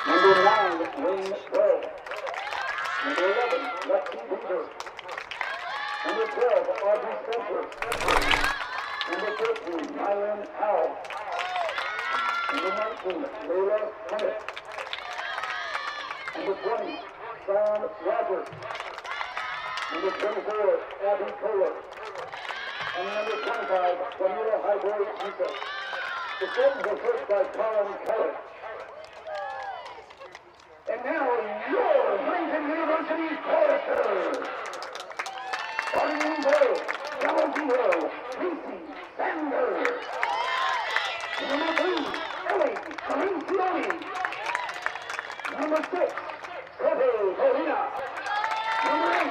Number 9, Wayne Bell. Number 11, Lexi Weaver. Number 12, Audrey Spencer. Number 13, Myron Howell. Number 19, Layla Hunnett. Number 20, Sean Rogers. Number 24, Abby Kohler. And number 25, Jamila Highbury Musa. The Sultans were first by Colin Keller. And now, your Huntington University choristers. Starting Bow, Double Zero, Casey Sanders. Number 3, Ellie Valencioni. Number 6, Sete Molina. Number 8,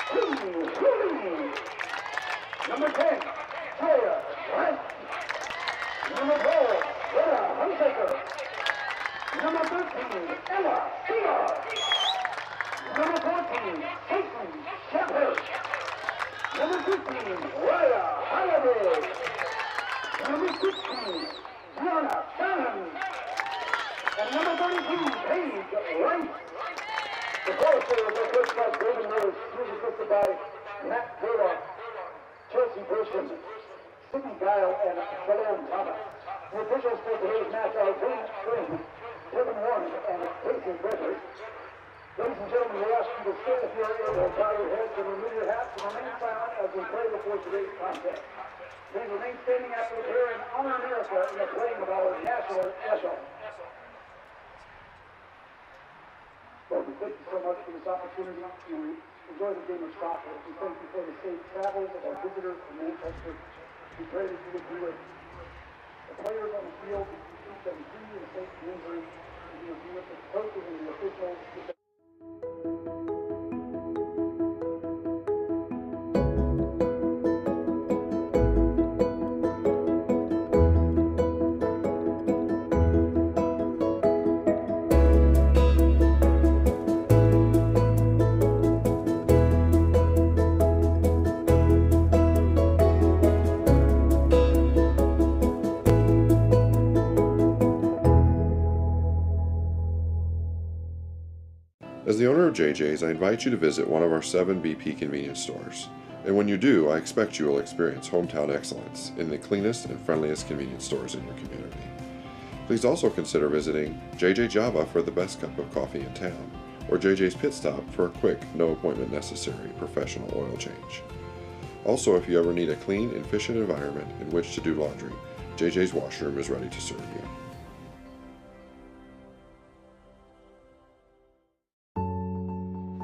Queen Julie. Number 10, Julia Grant. Number 12, Rhea Hunsaker. Number 13, Ella Seagar. Number 14, Jason Shepherd. Number 15, Raya Holiday. Number 16, Brianna Shannon. And number 32, Paige Rice. The choristers are first by David Lewis, assisted by Matt Burlock, Chelsea Burson, Sidney Guile, and Shalom Thomas. The officials for today's match are James Spring, Kevin Warren, and Casey Bridges. Ladies and gentlemen, we ask you to stand if you are able, bow your heads and remove your hats and remain silent as we pray before today's contest. Please remain standing after the prayer and honor America in the playing of our national anthem. Lord, we thank you so much for this opportunity to enjoy the game of soccer. We thank you for the safe travels of our visitors from Manchester. We pray that you would be with the players on the field, that you keep them free and safe from injury, and you would be with the coaches and the officials. As the owner of JJ's, I invite you to visit one of our 7 BP convenience stores. And when you do, I expect you will experience hometown excellence in the cleanest and friendliest convenience stores in your community. Please also consider visiting JJ Java for the best cup of coffee in town, or JJ's Pit Stop for a quick, no appointment necessary professional oil change. Also, if you ever need a clean and efficient environment in which to do laundry, JJ's Washroom is ready to serve you.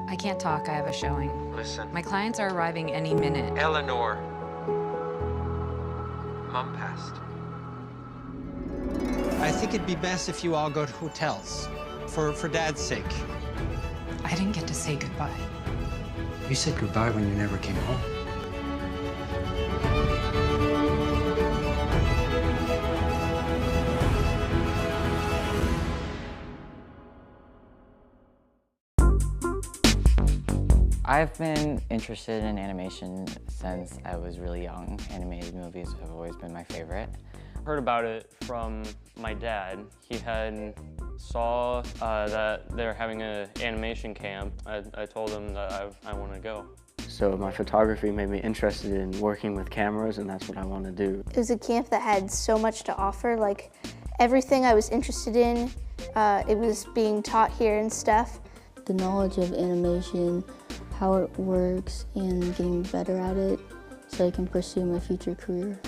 I can't talk, I have a showing. Listen. My clients are arriving any minute. Eleanor. Mom passed. I think it'd be best if you all go to hotels, for Dad's sake. I didn't get to say goodbye. You said goodbye when you never came home. I've been interested in animation since I was really young. Animated movies have always been my favorite. Heard about it from my dad. He had saw that they're having an animation camp. I told him that I want to go. So my photography made me interested in working with cameras, and that's what I want to do. It was a camp that had so much to offer, like everything I was interested in, it was being taught here and stuff. The knowledge of animation, how it works, and getting better at it so I can pursue my future career.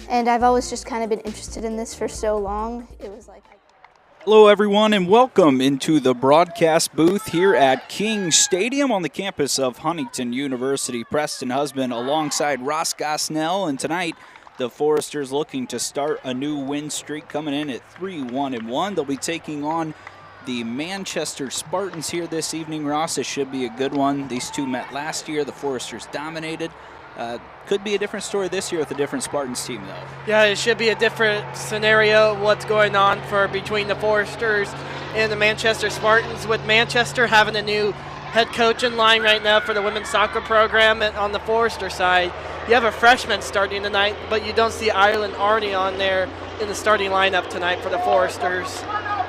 And I've always just kind of been interested in this for so long. It was like... Hello everyone and welcome into the broadcast booth here at King Stadium on the campus of Huntington University. Preston Husband alongside Ross Gosnell, and tonight the Foresters looking to start a new win streak, coming in at 3-1-1. They'll be taking on the Manchester Spartans here this evening. Ross, it should be a good one. These two met last year. The Foresters dominated. Could be a different story this year with a different Spartans team, though. Yeah, it should be a different scenario of what's going on between the Foresters and the Manchester Spartans, with Manchester having a new head coach in line right now for the women's soccer program on the Forester side. you have a freshman starting tonight, but you don't see Ireland Arnie on there in the starting lineup tonight for the Foresters.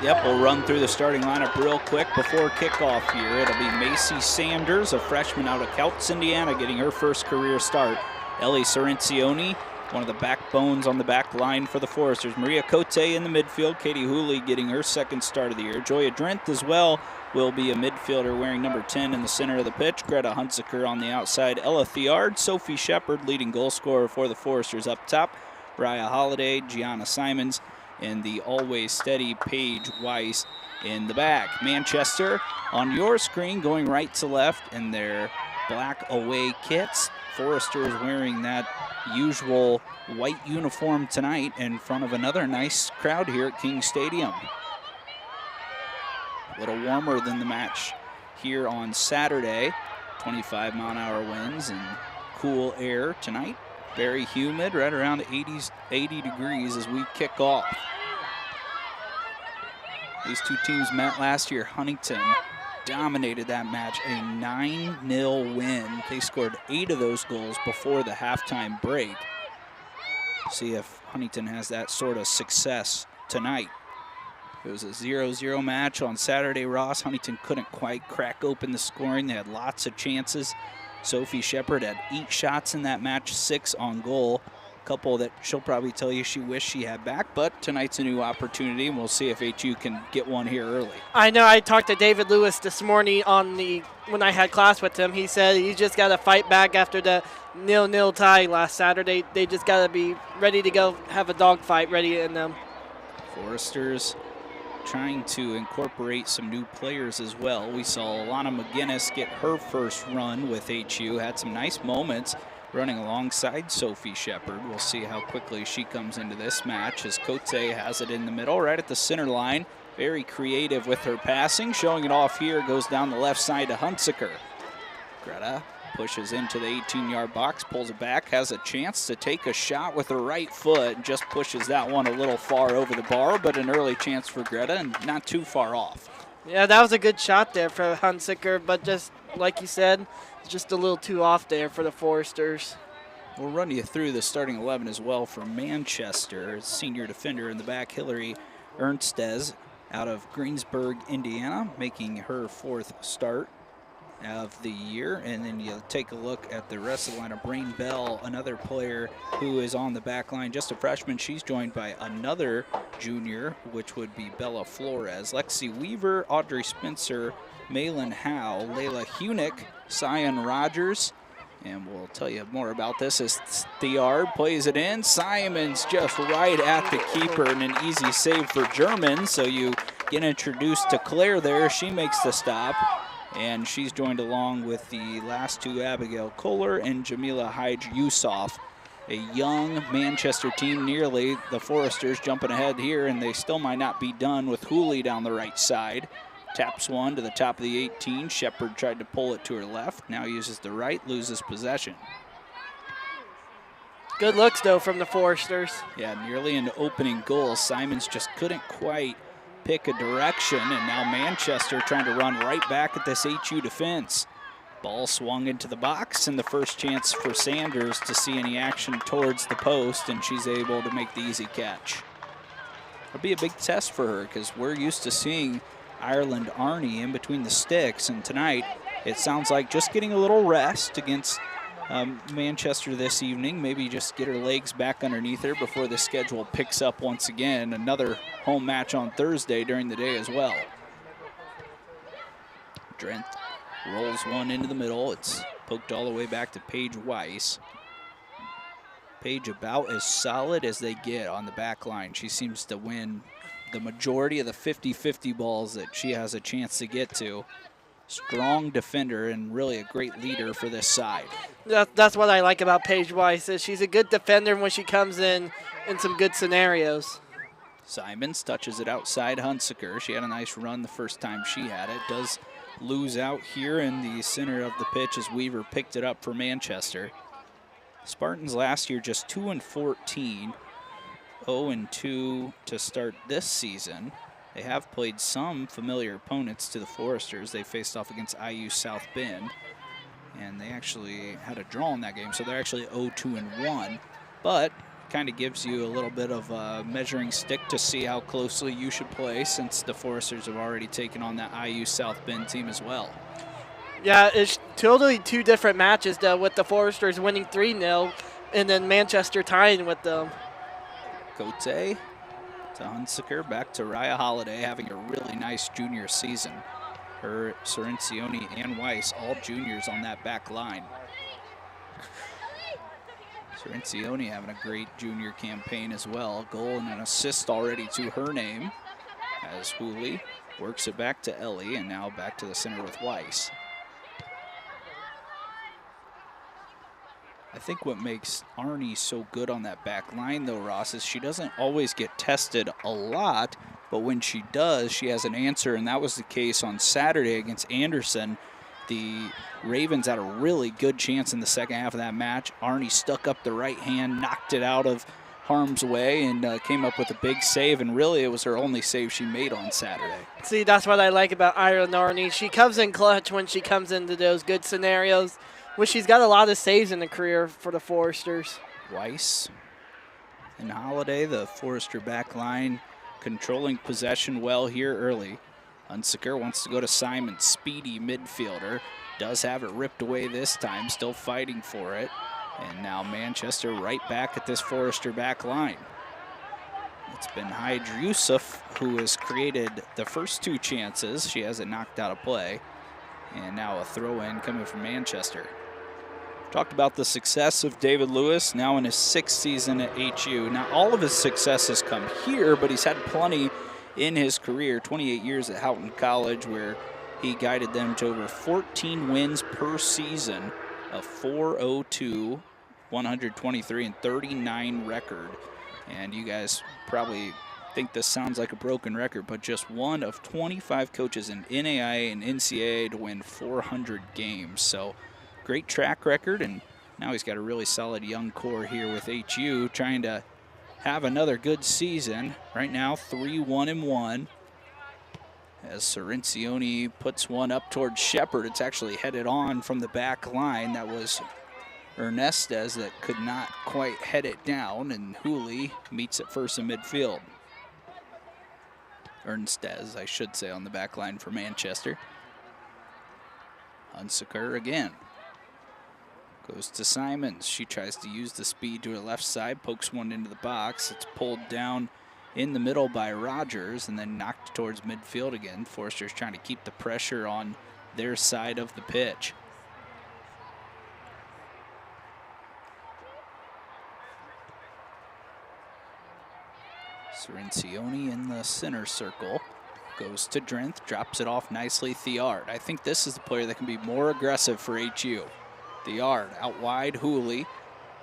Yep, we'll run through the starting lineup real quick before kickoff here. It'll be Macy Sanders, a freshman out of Kelts, Indiana, getting her first career start. Ellie Sorrencioni, one of the backbones on the back line for the Foresters. Maria Cote in the midfield. Katie Hooley getting her second start of the year. Joya Drent as well will be a midfielder wearing number 10 in the center of the pitch. Greta Hunsaker on the outside. Ella Theard, Sophie Shepard, leading goal scorer for the Foresters up top. Raya Holiday, Gianna Simons, and the always steady Paige Weiss in the back. Manchester on your screen going right to left in their black away kits. Foresters wearing that usual white uniform tonight in front of another nice crowd here at King Stadium. A little warmer than the match here on Saturday. 25-mile-an-hour winds and cool air tonight. Very humid, right around 80 degrees as we kick off. These two teams met last year. Huntington dominated that match, a 9-0 win. They scored 8 of those goals before the halftime break. See if Huntington has that sort of success tonight. It was a 0-0 match on Saturday, Ross. Huntington couldn't quite crack open the scoring. They had lots of chances. Sophie Shepard had 8 shots in that match, 6 on goal. A couple that she'll probably tell you she wished she had back, but tonight's a new opportunity, and we'll see if HU can get one here early. I know. I talked to David Lewis this morning when I had class with him. He said you just got to fight back after the 0-0 tie last Saturday. They just got to be ready to go have a dogfight ready in them. Foresters trying to incorporate some new players as well. We saw Alana McGinnis get her first run with HU, had some nice moments running alongside Sophie Shepard. We'll see how quickly she comes into this match as Cote has it in the middle, right at the center line. Very creative with her passing, showing it off here, goes down the left side to Hunsaker. Greta pushes into the 18-yard box, pulls it back, has a chance to take a shot with her right foot, and just pushes that one a little far over the bar, but an early chance for Greta and not too far off. Yeah, that was a good shot there for Hunsaker, but just like you said, just a little too off there for the Foresters. We'll run you through the starting 11 as well for Manchester. Senior defender in the back, Hillary Ernstes out of Greensburg, Indiana, making her 4th start of the year. And then you take a look at the rest of the lineup. Brain Bell, another player who is on the back line, just a freshman. She's joined by another junior, which would be Bella Flores. Lexi Weaver, Audrey Spencer, Malin Howe, Layla Hunick, Cyan Rogers, and we'll tell you more about this as Theard plays it in. Simons just right at the keeper and an easy save for German. So you get introduced to Claire there. She makes the stop, and she's joined along with the last two, Abigail Kohler and Jamila Haj Yusuf. A young Manchester team, nearly the Foresters jumping ahead here, and they still might not be done with Hooley down the right side. Taps one to the top of the 18. Shepard tried to pull it to her left. Now uses the right, loses possession. Good looks, though, from the Foresters. Yeah, nearly an opening goal. Simons just couldn't quite pick a direction, and now Manchester trying to run right back at this HU defense. Ball swung into the box, and the first chance for Sanders to see any action towards the post, and she's able to make the easy catch. It'll be a big test for her because we're used to seeing Ireland Arnie in between the sticks, and tonight it sounds like just getting a little rest against Manchester this evening. Maybe just get her legs back underneath her before the schedule picks up once again. Another home match on Thursday during the day as well. Drent rolls one into the middle. It's poked all the way back to Paige Weiss. Paige about as solid as they get on the back line. She seems to win the majority of the 50-50 balls that she has a chance to get to. Strong defender and really a great leader for this side. That's what I like about Paige Weiss, is she's a good defender when she comes in some good scenarios. Simons touches it outside Hunsaker. She had a nice run the first time she had it. Does lose out here in the center of the pitch as Weaver picked it up for Manchester. Spartans last year just 2-14. 0-2 to start this season. They have played some familiar opponents to the Foresters. They faced off against IU South Bend. And they actually had a draw in that game, so they're actually 0-2-1. But kind of gives you a little bit of a measuring stick to see how closely you should play, since the Foresters have already taken on that IU South Bend team as well. Yeah, it's totally two different matches, though, with the Foresters winning 3-0 and then Manchester tying with them. Cote to Hunsaker, back to Raya Holiday, having a really nice junior season. Her, Cirencioni, and Weiss, all juniors on that back line. Cirencioni having a great junior campaign as well. Goal and an assist already to her name, as Hooley works it back to Ellie, and now back to the center with Weiss. I think what makes Arnie so good on that back line, though, Ross, is she doesn't always get tested a lot, but when she does, she has an answer, and that was the case on Saturday against Anderson. The Ravens had a really good chance in the second half of that match. Arnie stuck up the right hand, knocked it out of harm's way, and came up with a big save, and really it was her only save she made on Saturday. See, that's what I like about Ira Arnie. She comes in clutch when she comes into those good scenarios, which she's got a lot of saves in the career for the Foresters. Weiss and Holiday, the Forester back line, controlling possession well here early. Hunsaker wants to go to Simon, speedy midfielder. Does have it ripped away this time, still fighting for it. And now Manchester right back at this Forester back line. It's been Hydra Yusuf who has created the first two chances. She has it knocked out of play. And now a throw-in coming from Manchester. Talked about the success of David Lewis, now in his 6th season at HU. Now all of his success has come here, but he's had plenty in his career, 28 years at Houghton College, where he guided them to over 14 wins per season, a 402, 123, and 39 record. And you guys probably think this sounds like a broken record, but just one of 25 coaches in NAIA and NCAA to win 400 games. So great track record, and now he's got a really solid young core here with HU, trying to have another good season. Right now, 3-1-1. As Cirencioni puts one up towards Shepard, it's actually headed on from the back line. That was Ernestes that could not quite head it down, and Hooley meets it first in midfield. Ernestes, I should say, on the back line for Manchester. Hunsaker again. Goes to Simons. She tries to use the speed to her left side, pokes one into the box. It's pulled down in the middle by Rogers and then knocked towards midfield again. Forster's trying to keep the pressure on their side of the pitch. Cirencioni in the center circle. Goes to Drenth, drops it off nicely. Thiard. I think this is the player that can be more aggressive for HU. Thiard out wide, Hooley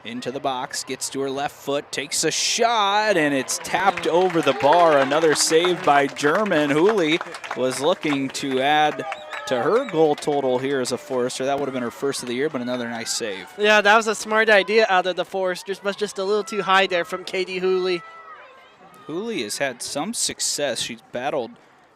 into the box, gets to her left foot, takes a shot, and it's tapped over the bar. Another save by German. Hooley was looking to add to her goal total here as a Forester. That would have been her first of the year, but another nice save. Yeah, that was a smart idea out of the Foresters, but just a little too high there from Katie Hooley. Hooley has had some success. She's battled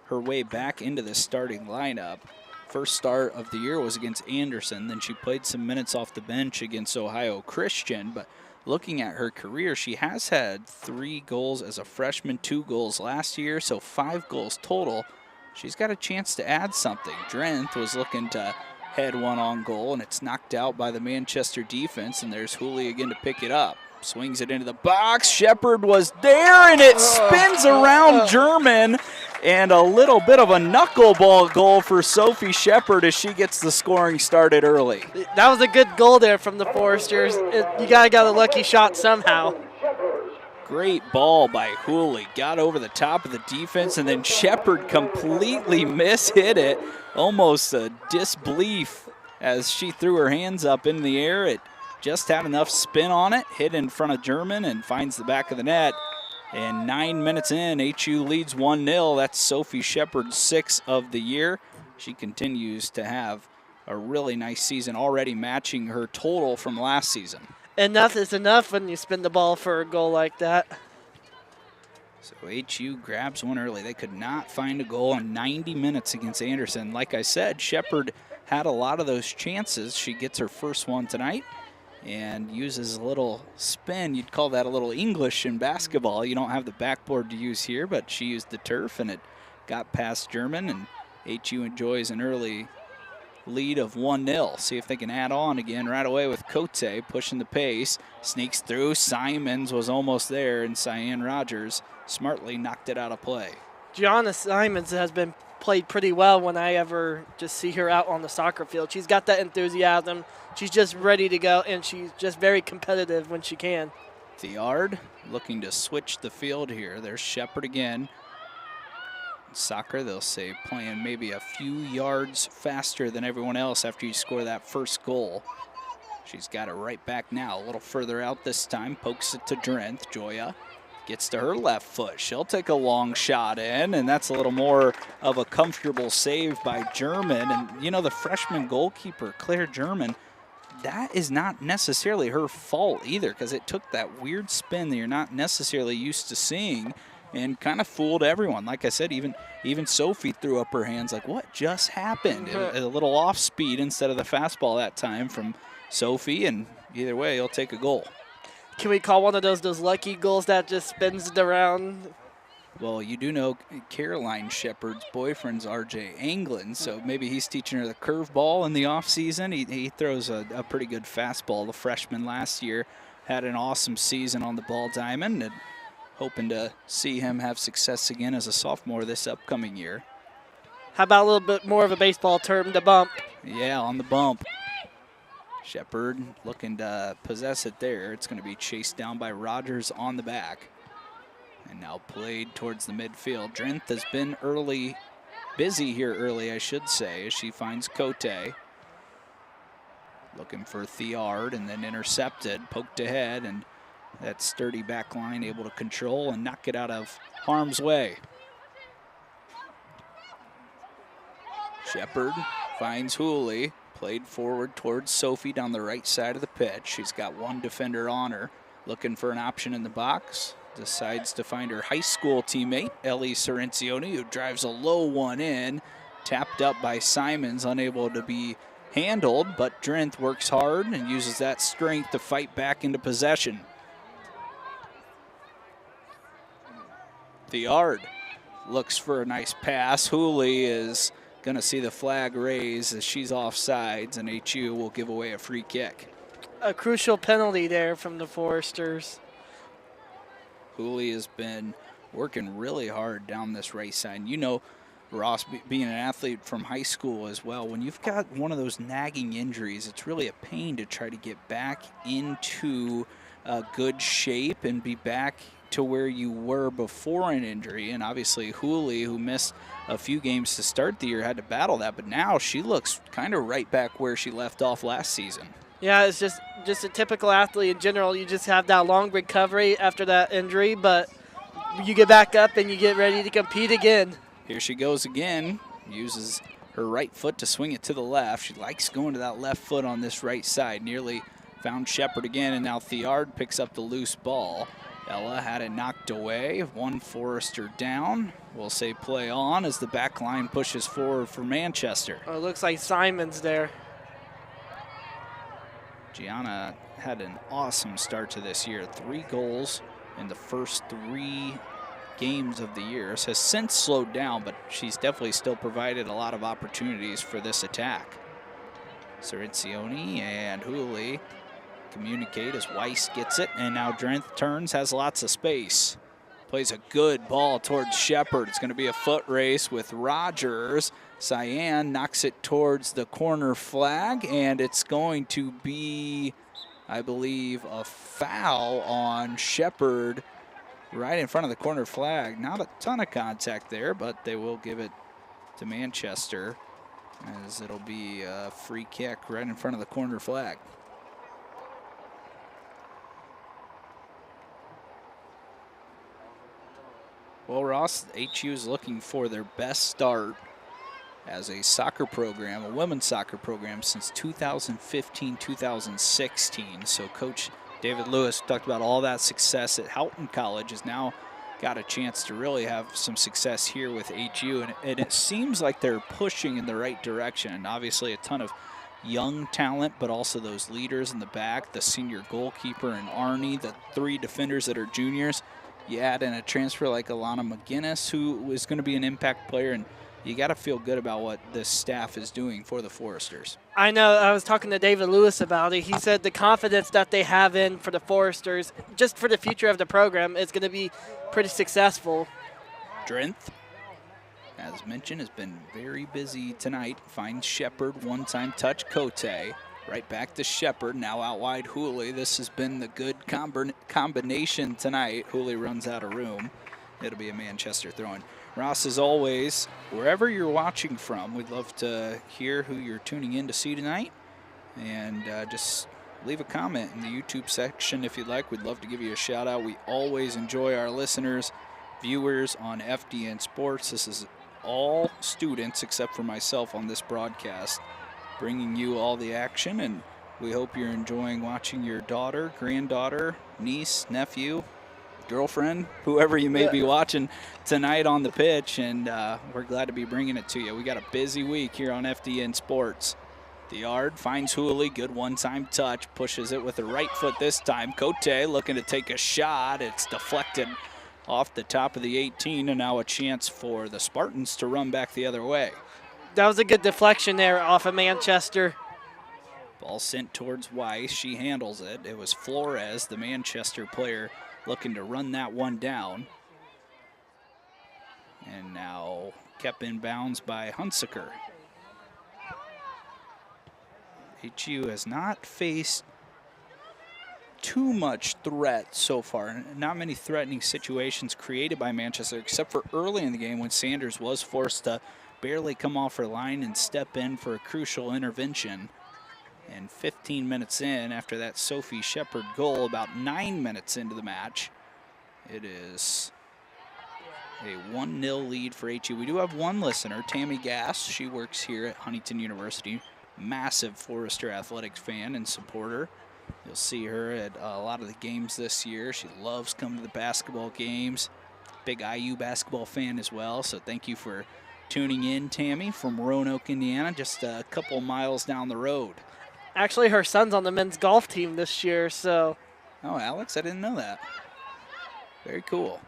her way back into the starting lineup. First start of the year was against Anderson. Then she played some minutes off the bench against Ohio Christian. But looking at her career, she has had 3 goals as a freshman, 2 goals last year, so 5 goals total. She's got a chance to add something. Drenth was looking to head one on goal, and it's knocked out by the Manchester defense, and there's Hooley again to pick it up. Swings it into the box. Shepard was there, and it spins around German. And a little bit of a knuckleball goal for Sophie Shepard as she gets the scoring started early. That was a good goal there from the Foresters. You got a lucky shot somehow. Great ball by Hooley. Got over the top of the defense, and then Shepard completely mishit it. Almost a disbelief as she threw her hands up in the air. It just had enough spin on it, hit in front of German, and finds the back of the net. And 9 minutes in, HU leads 1-0. That's Sophie Shepard's 6th of the year. She continues to have a really nice season, already matching her total from last season. Enough is enough when you spin the ball for a goal like that. So HU grabs one early. They could not find a goal in 90 minutes against Anderson. Like I said, Shepard had a lot of those chances. She gets her first one tonight and uses a little spin. You'd call that a little English in basketball. You don't have the backboard to use here, but she used the turf, and it got past German, and HU enjoys an early lead of 1-0. See if they can add on again right away with Cote pushing the pace. Sneaks through. Simons was almost there, and Cyan Rogers smartly knocked it out of play. Gianna Simons has been played pretty well when I ever just see her out on the soccer field. She's got that enthusiasm. She's just ready to go, and she's just very competitive when she can. Thiard looking to switch the field here. There's Shepard again. Soccer, they'll say, playing maybe a few yards faster than everyone else after you score that first goal. She's got it right back now, a little further out this time. Pokes it to Drenth. Joya gets to her left foot. She'll take a long shot in, and that's a little more of a comfortable save by German. And, you know, the freshman goalkeeper, Claire German, that is not necessarily her fault either, because it took that weird spin that you're not necessarily used to seeing and kind of fooled everyone. Like I said, even Sophie threw up her hands like, what just happened? A little off speed instead of the fastball that time from Sophie, and either way, he'll take a goal. Can we call one of those lucky goals that just spins it around? Well, you do know Caroline Shepard's boyfriend's RJ Anglin, so maybe he's teaching her the curveball in the offseason. He throws a pretty good fastball. The freshman last year had an awesome season on the ball diamond, and hoping to see him have success again as a sophomore this upcoming year. How about a little bit more of a baseball term, the bump? Yeah, on the bump. Shepard looking to possess it there. It's going to be chased down by Rogers on the back. And now played towards the midfield. Drenth has been busy here early, I should say, as she finds Cote. Looking for Thiard, and then intercepted, poked ahead, and that sturdy back line able to control and knock it out of harm's way. Shepard finds Hooley, played forward towards Sophie down the right side of the pitch. She's got one defender on her, looking for an option in the box. Decides to find her high school teammate, Ellie Sorrenzioni, who drives a low one in. Tapped up by Simons, unable to be handled, but Drenth works hard and uses that strength to fight back into possession. Thiard looks for a nice pass. Hooley is going to see the flag raise as she's offsides, and HU will give away a free kick. A crucial penalty there from the Foresters. Hooley has been working really hard down this right side. You know, Ross, being an athlete from high school as well, when you've got one of those nagging injuries, it's really a pain to try to get back into good shape and be back to where you were before an injury. And obviously Hooley, who missed a few games to start the year, had to battle that, but now she looks kind of right back where she left off last season. Yeah, it's just a typical athlete in general. You just have that long recovery after that injury, but you get back up and you get ready to compete again. Here she goes again, uses her right foot to swing it to the left. She likes going to that left foot on this right side. Nearly found Shepard again, and now Thiard picks up the loose ball. Ella had it knocked away. One Forester down. We'll say play on as the back line pushes forward for Manchester. Oh, it looks like Simon's there. Gianna had an awesome start to this year. 3 goals in the first 3 games of the year. Has since slowed down, but she's definitely still provided a lot of opportunities for this attack. Sorrenzioni and Hooley communicate as Weiss gets it, and now Drenth turns, has lots of space. Plays a good ball towards Shepard. It's going to be a foot race with Rogers. Cyan knocks it towards the corner flag, and it's going to be, I believe, a foul on Shepard right in front of the corner flag. Not a ton of contact there, but they will give it to Manchester, as it'll be a free kick right in front of the corner flag. Well, Ross, HU is looking for their best start as a soccer program, a women's soccer program, since 2015-2016. So Coach David Lewis talked about all that success at Houghton College, is now got a chance to really have some success here with HU, and it seems like they're pushing in the right direction. And obviously a ton of young talent, but also those leaders in the back, the senior goalkeeper and Arnie, the 3 defenders that are juniors. You add in a transfer like Alana McGinnis, who is going to be an impact player, and you got to feel good about what this staff is doing for the Foresters. I know. I was talking to David Lewis about it. He said the confidence that they have in for the Foresters, just for the future of the program, is going to be pretty successful. Drenth, as mentioned, has been very busy tonight. Finds Shepard, one-time touch, Cote. Right back to Shepard, now out wide Hooley. This has been the good combination tonight. Hooley runs out of room. It'll be a Manchester throw-in. Ross, as always, wherever you're watching from, we'd love to hear who you're tuning in to see tonight. And just leave a comment in the YouTube section if you'd like. We'd love to give you a shout out. We always enjoy our listeners, viewers on FDN Sports. This is all students except for myself on this broadcast, bringing you all the action. And we hope you're enjoying watching your daughter, granddaughter, niece, nephew, girlfriend, whoever you may be watching tonight on the pitch, and we're glad to be bringing it to you. We got a busy week here on FDN Sports. The yard finds Hooley, good one-time touch, pushes it with the right foot this time. Cote looking to take a shot. It's deflected off the top of the 18, and now a chance for the Spartans to run back the other way. That was a good deflection there off of Manchester. Ball sent towards Weiss. She handles it. It was Flores, the Manchester player, looking to run that one down. And now kept in bounds by Hunsaker. HU has not faced too much threat so far. Not many threatening situations created by Manchester, except for early in the game when Sanders was forced to barely come off her line and step in for a crucial intervention. And 15 minutes in, after that Sophie Shepard goal, about 9 minutes into the match, it is a 1-0 lead for HU. We do have one listener, Tammy Gass. She works here at Huntington University. Massive Forester Athletics fan and supporter. You'll see her at a lot of the games this year. She loves coming to the basketball games. Big IU basketball fan as well. So thank you for tuning in, Tammy, from Roanoke, Indiana, just a couple miles down the road. Actually, her son's on the men's golf team this year, so. Oh, Alex, I didn't know that. Very cool.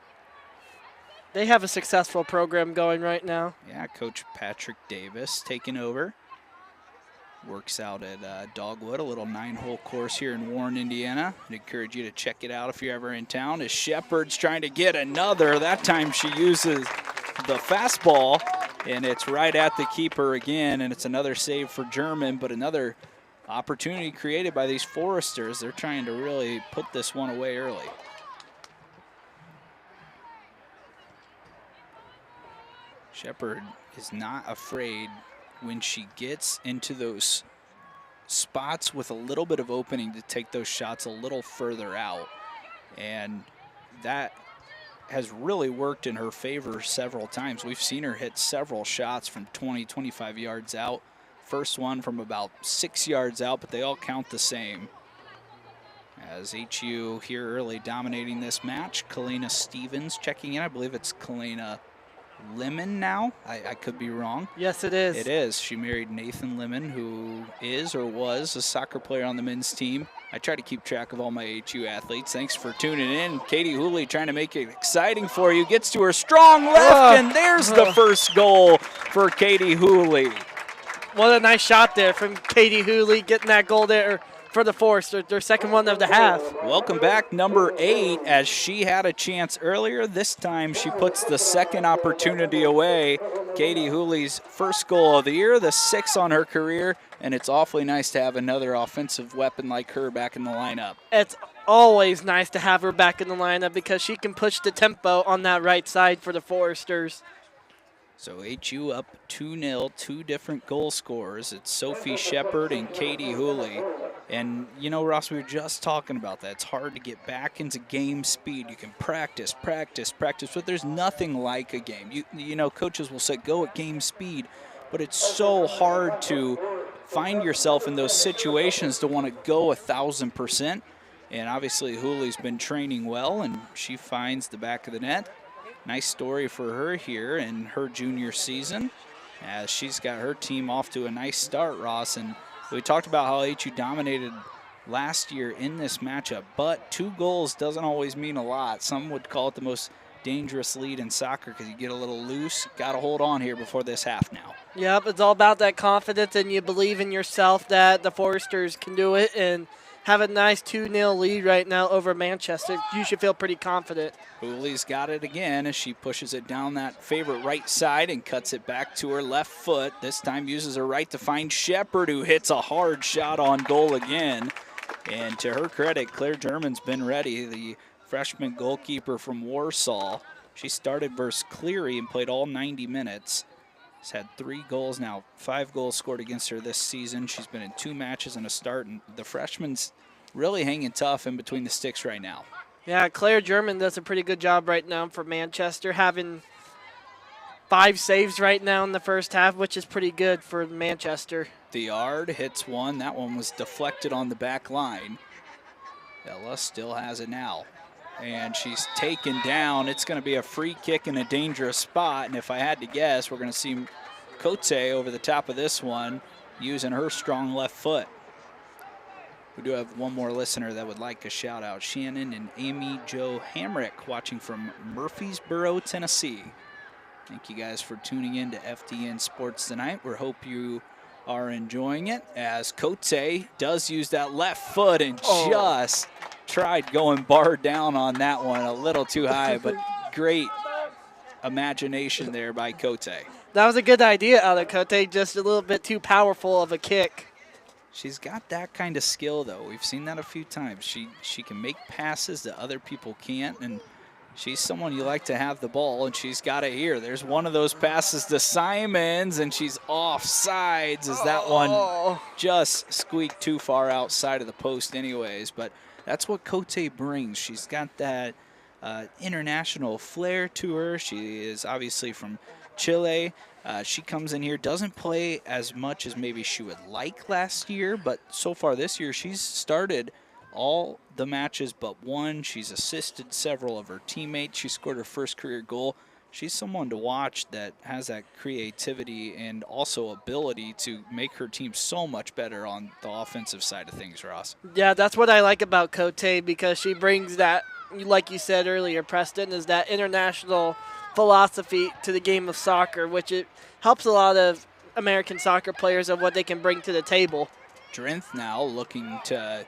They have a successful program going right now. Yeah, Coach Patrick Davis taking over. Works out at Dogwood, a little 9-hole course here in Warren, Indiana. I'd encourage you to check it out if you're ever in town. As Shepard's trying to get another. That time she uses the fastball, and it's right at the keeper again, and it's another save for German, but another opportunity created by these Foresters. They're trying to really put this one away early. Shepard is not afraid when she gets into those spots with a little bit of opening to take those shots a little further out. And that has really worked in her favor several times. We've seen her hit several shots from 20, 25 yards out. First one from about 6 yards out, but they all count the same. As HU here early dominating this match. Kalina Stevens checking in. I believe it's Kalina Lemon now. I could be wrong. Yes, it is. It is. She married Nathan Lemon, who is or was a soccer player on the men's team. I try to keep track of all my HU athletes. Thanks for tuning in. Katie Hooley trying to make it exciting for you. Gets to her strong left, and there's the first goal for Katie Hooley. What a nice shot there from Katie Hooley, getting that goal there for the Foresters, their second one of the half. Welcome back, number 8, as she had a chance earlier. This time she puts the second opportunity away. Katie Hooley's first goal of the year, the 6th on her career, and it's awfully nice to have another offensive weapon like her back in the lineup. It's always nice to have her back in the lineup because she can push the tempo on that right side for the Foresters. So HU up 2-0, 2 different goal scorers. It's Sophie Shepard and Katie Hooley. And, you know, Ross, we were just talking about that. It's hard to get back into game speed. You can practice, but there's nothing like a game. You know, coaches will say go at game speed, but it's so hard to find yourself in those situations to want to go 1,000%. And obviously Hooley's been training well, and she finds the back of the net. nice story for her here in her junior season, as she's got her team off to a nice start, Ross. And we talked about how HU dominated last year in this matchup, but 2 goals doesn't always mean a lot. Some would call it the most dangerous lead in soccer because you get a little loose. Got to hold on here before this half now. Yep, it's all about that confidence, and you believe in yourself that the Foresters can do it and have a nice 2-0 lead right now over Manchester. You should feel pretty confident. Hooley's got it again as she pushes it down that favorite right side and cuts it back to her left foot. This time uses her right to find Shepard, who hits a hard shot on goal again. And to her credit, Claire German's been ready, the freshman goalkeeper from Warsaw. She started versus Cleary and played all 90 minutes. She's had 3 goals now, 5 goals scored against her this season. She's been in 2 matches and a start, and the freshman's really hanging tough in between the sticks right now. Yeah, Claire German does a pretty good job right now for Manchester, having 5 saves right now in the first half, which is pretty good for Manchester. Thiard hits one. That one was deflected on the back line. Ella still has it now. And she's taken down. It's going to be a free kick in a dangerous spot. And if I had to guess, we're going to see Cote over the top of this one using her strong left foot. We do have one more listener that would like a shout out. Shannon and Amy Jo Hamrick watching from Murfreesboro, Tennessee. Thank you guys for tuning in to FDN Sports tonight. We hope you are enjoying it, as Cote does use that left foot and just tried going bar down on that one, a little too high, but great imagination there by Cote. That was a good idea out of Cote, just a little bit too powerful of a kick. She's got that kind of skill, though. We've seen that a few times. She can make passes that other people can't, and she's someone you like to have the ball, and she's got it here. There's one of those passes to Simons, and she's off sides as that one just squeaked too far outside of the post anyways. But that's what Cote brings. She's got that international flair to her. She is obviously from Chile. She comes in here, doesn't play as much as maybe she would like last year, but so far this year she's started all the matches but one. She's assisted several of her teammates. She scored her first career goal. She's someone to watch that has that creativity and also ability to make her team so much better on the offensive side of things, Ross. Yeah, that's what I like about Cote, because she brings that, like you said earlier, Preston, is that international philosophy to the game of soccer, which it helps a lot of American soccer players of what they can bring to the table. Drenth now looking to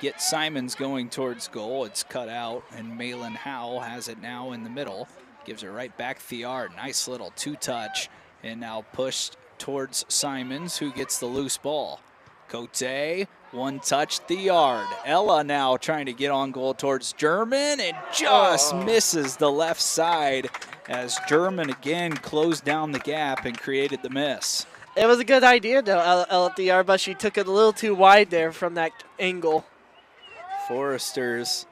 get Simons going towards goal. It's cut out, and Malin Howe has it now in the middle. Gives it right back. Thiard, nice little 2-touch, and now pushed towards Simons, who gets the loose ball. Cote, 1-touch, Thiard. Ella now trying to get on goal towards German, and just misses the left side as German again closed down the gap and created the miss. It was a good idea, though, Ella Thiard, but she took it a little too wide there from that angle. Foresters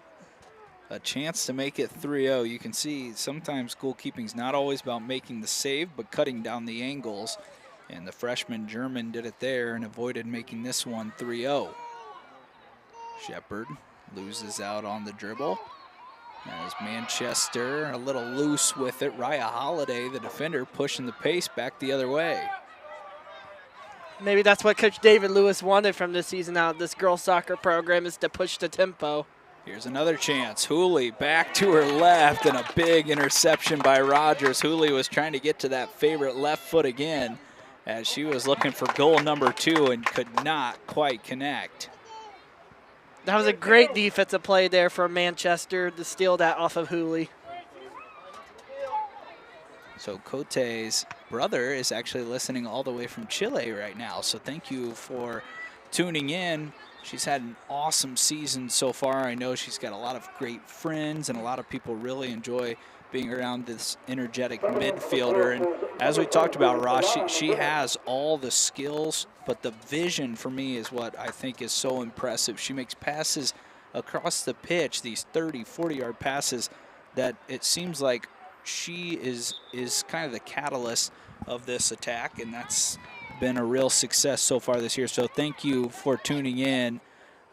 a chance to make it 3-0. You can see sometimes goalkeeping's not always about making the save, but cutting down the angles. And the freshman German did it there and avoided making this one 3-0. Shepard loses out on the dribble. As Manchester a little loose with it. Raya Holiday, the defender, pushing the pace back the other way. Maybe that's what Coach David Lewis wanted from this season out of this girls soccer program, is to push the tempo. Here's another chance. Hooley back to her left, and a big interception by Rogers. Hooley was trying to get to that favorite left foot again as she was looking for goal number 2 and could not quite connect. That was a great defensive play there for Manchester to steal that off of Hooley. So Cote's brother is actually listening all the way from Chile right now. So thank you for tuning in. She's had an awesome season so far. I know she's got a lot of great friends, and a lot of people really enjoy being around this energetic midfielder. And as we talked about, Ross, she has all the skills, but the vision for me is what I think is so impressive. She makes passes across the pitch, these 30, 40-yard passes, that it seems like she is kind of the catalyst of this attack, and that's been a real success so far this year. So thank you for tuning in.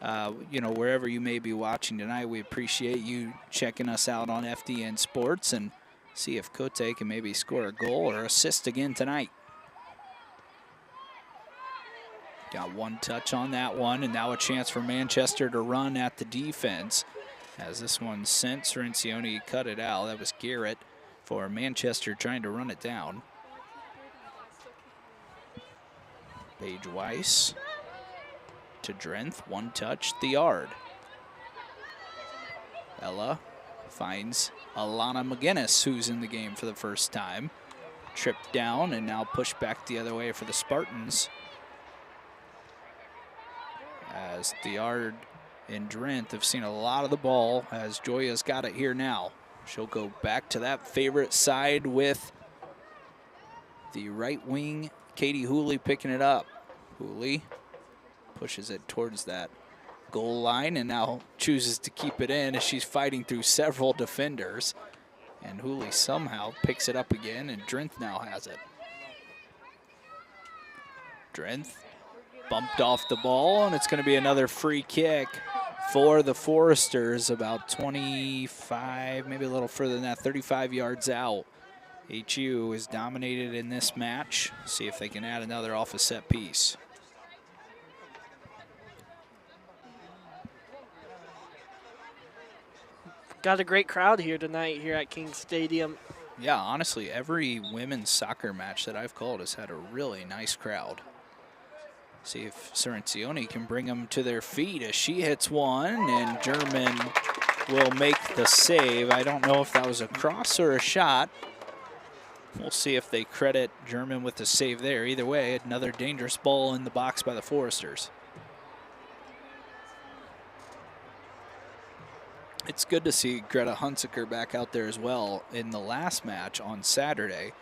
Wherever you may be watching tonight, we appreciate you checking us out on FDN Sports. And See if Cote can maybe score a goal or assist again tonight. Got one touch on that one, and now a chance for Manchester to run at the defense. As this one sent, Cirencioni cut it out. That was Garrett for Manchester trying to run it down. Paige Weiss to Drenth, one touch, the yard. Ella finds Alana McGinnis, who's in the game for the first time. Tripped down and now pushed back the other way for the Spartans. As Thiard and Drenth have seen a lot of the ball, as Joya's got it here now. She'll go back to that favorite side with the right wing, Katie Hooley picking it up. Hooley pushes it towards that goal line and now chooses to keep it in as she's fighting through several defenders. And Hooley somehow picks it up again, and Drenth now has it. Drenth bumped off the ball, and it's going to be another free kick for the Foresters, about 25, maybe a little further than that, 35 yards out. HU is dominated in this match. See if they can add another off a set piece. Got a great crowd here tonight here at King Stadium. Yeah, honestly, every women's soccer match that I've called has had a really nice crowd. See if Cirencioni can bring them to their feet as she hits one, and German will make the save. I don't know if that was a cross or a shot. We'll see if they credit German with the save there. Either way, another dangerous ball in the box by the Foresters. It's good to see Greta Hunziker back out there as well. In the last match on Saturday,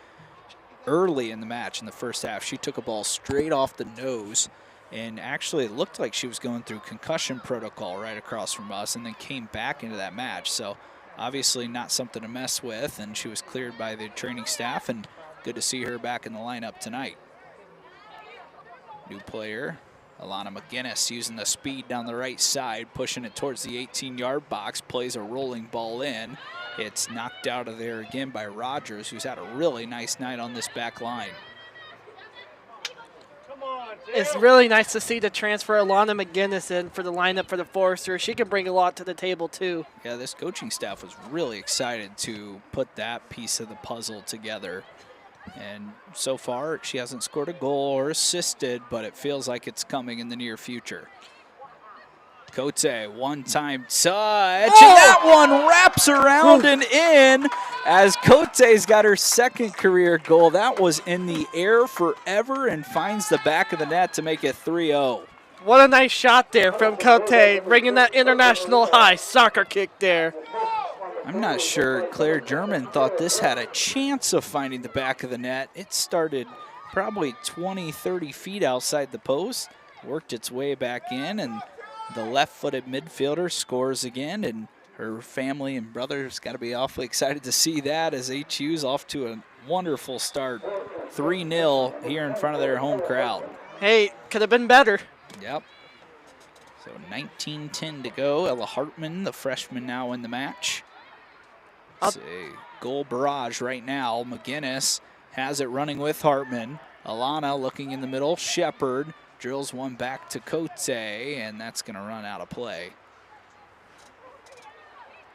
early in the match in the first half, she took a ball straight off the nose, and actually it looked like she was going through concussion protocol right across from us, and then came back into that match. So obviously not something to mess with, and she was cleared by the training staff, and good to see her back in the lineup tonight. New player, Alana McGinnis, using the speed down the right side, pushing it towards the 18-yard box, plays a rolling ball in. It's knocked out of there again by Rogers, who's had a really nice night on this back line. It's really nice to see the transfer Alana McGinnis in for the lineup for the Foresters. She can bring a lot to the table, too. Yeah, this coaching staff was really excited to put that piece of the puzzle together. And so far, she hasn't scored a goal or assisted, but it feels like it's coming in the near future. Cote, one-time touch, and that one wraps around and in as Cote's got her second career goal. That was in the air forever and finds the back of the net to make it 3-0. What a nice shot there from Cote, bringing that international high soccer kick there. I'm not sure Claire German thought this had a chance of finding the back of the net. It started probably 20, 30 feet outside the post, worked its way back in, and the left-footed midfielder scores again, and her family and brothers got to be awfully excited to see that as HU's off to a wonderful start. 3-0 here in front of their home crowd. Hey, could have been better. Yep. So 19-10 to go. Ella Hartman, the freshman, now in the match. It's a goal barrage right now. McGinnis has it running with Hartman. Alana looking in the middle. Shepard drills one back to Cote, and that's going to run out of play.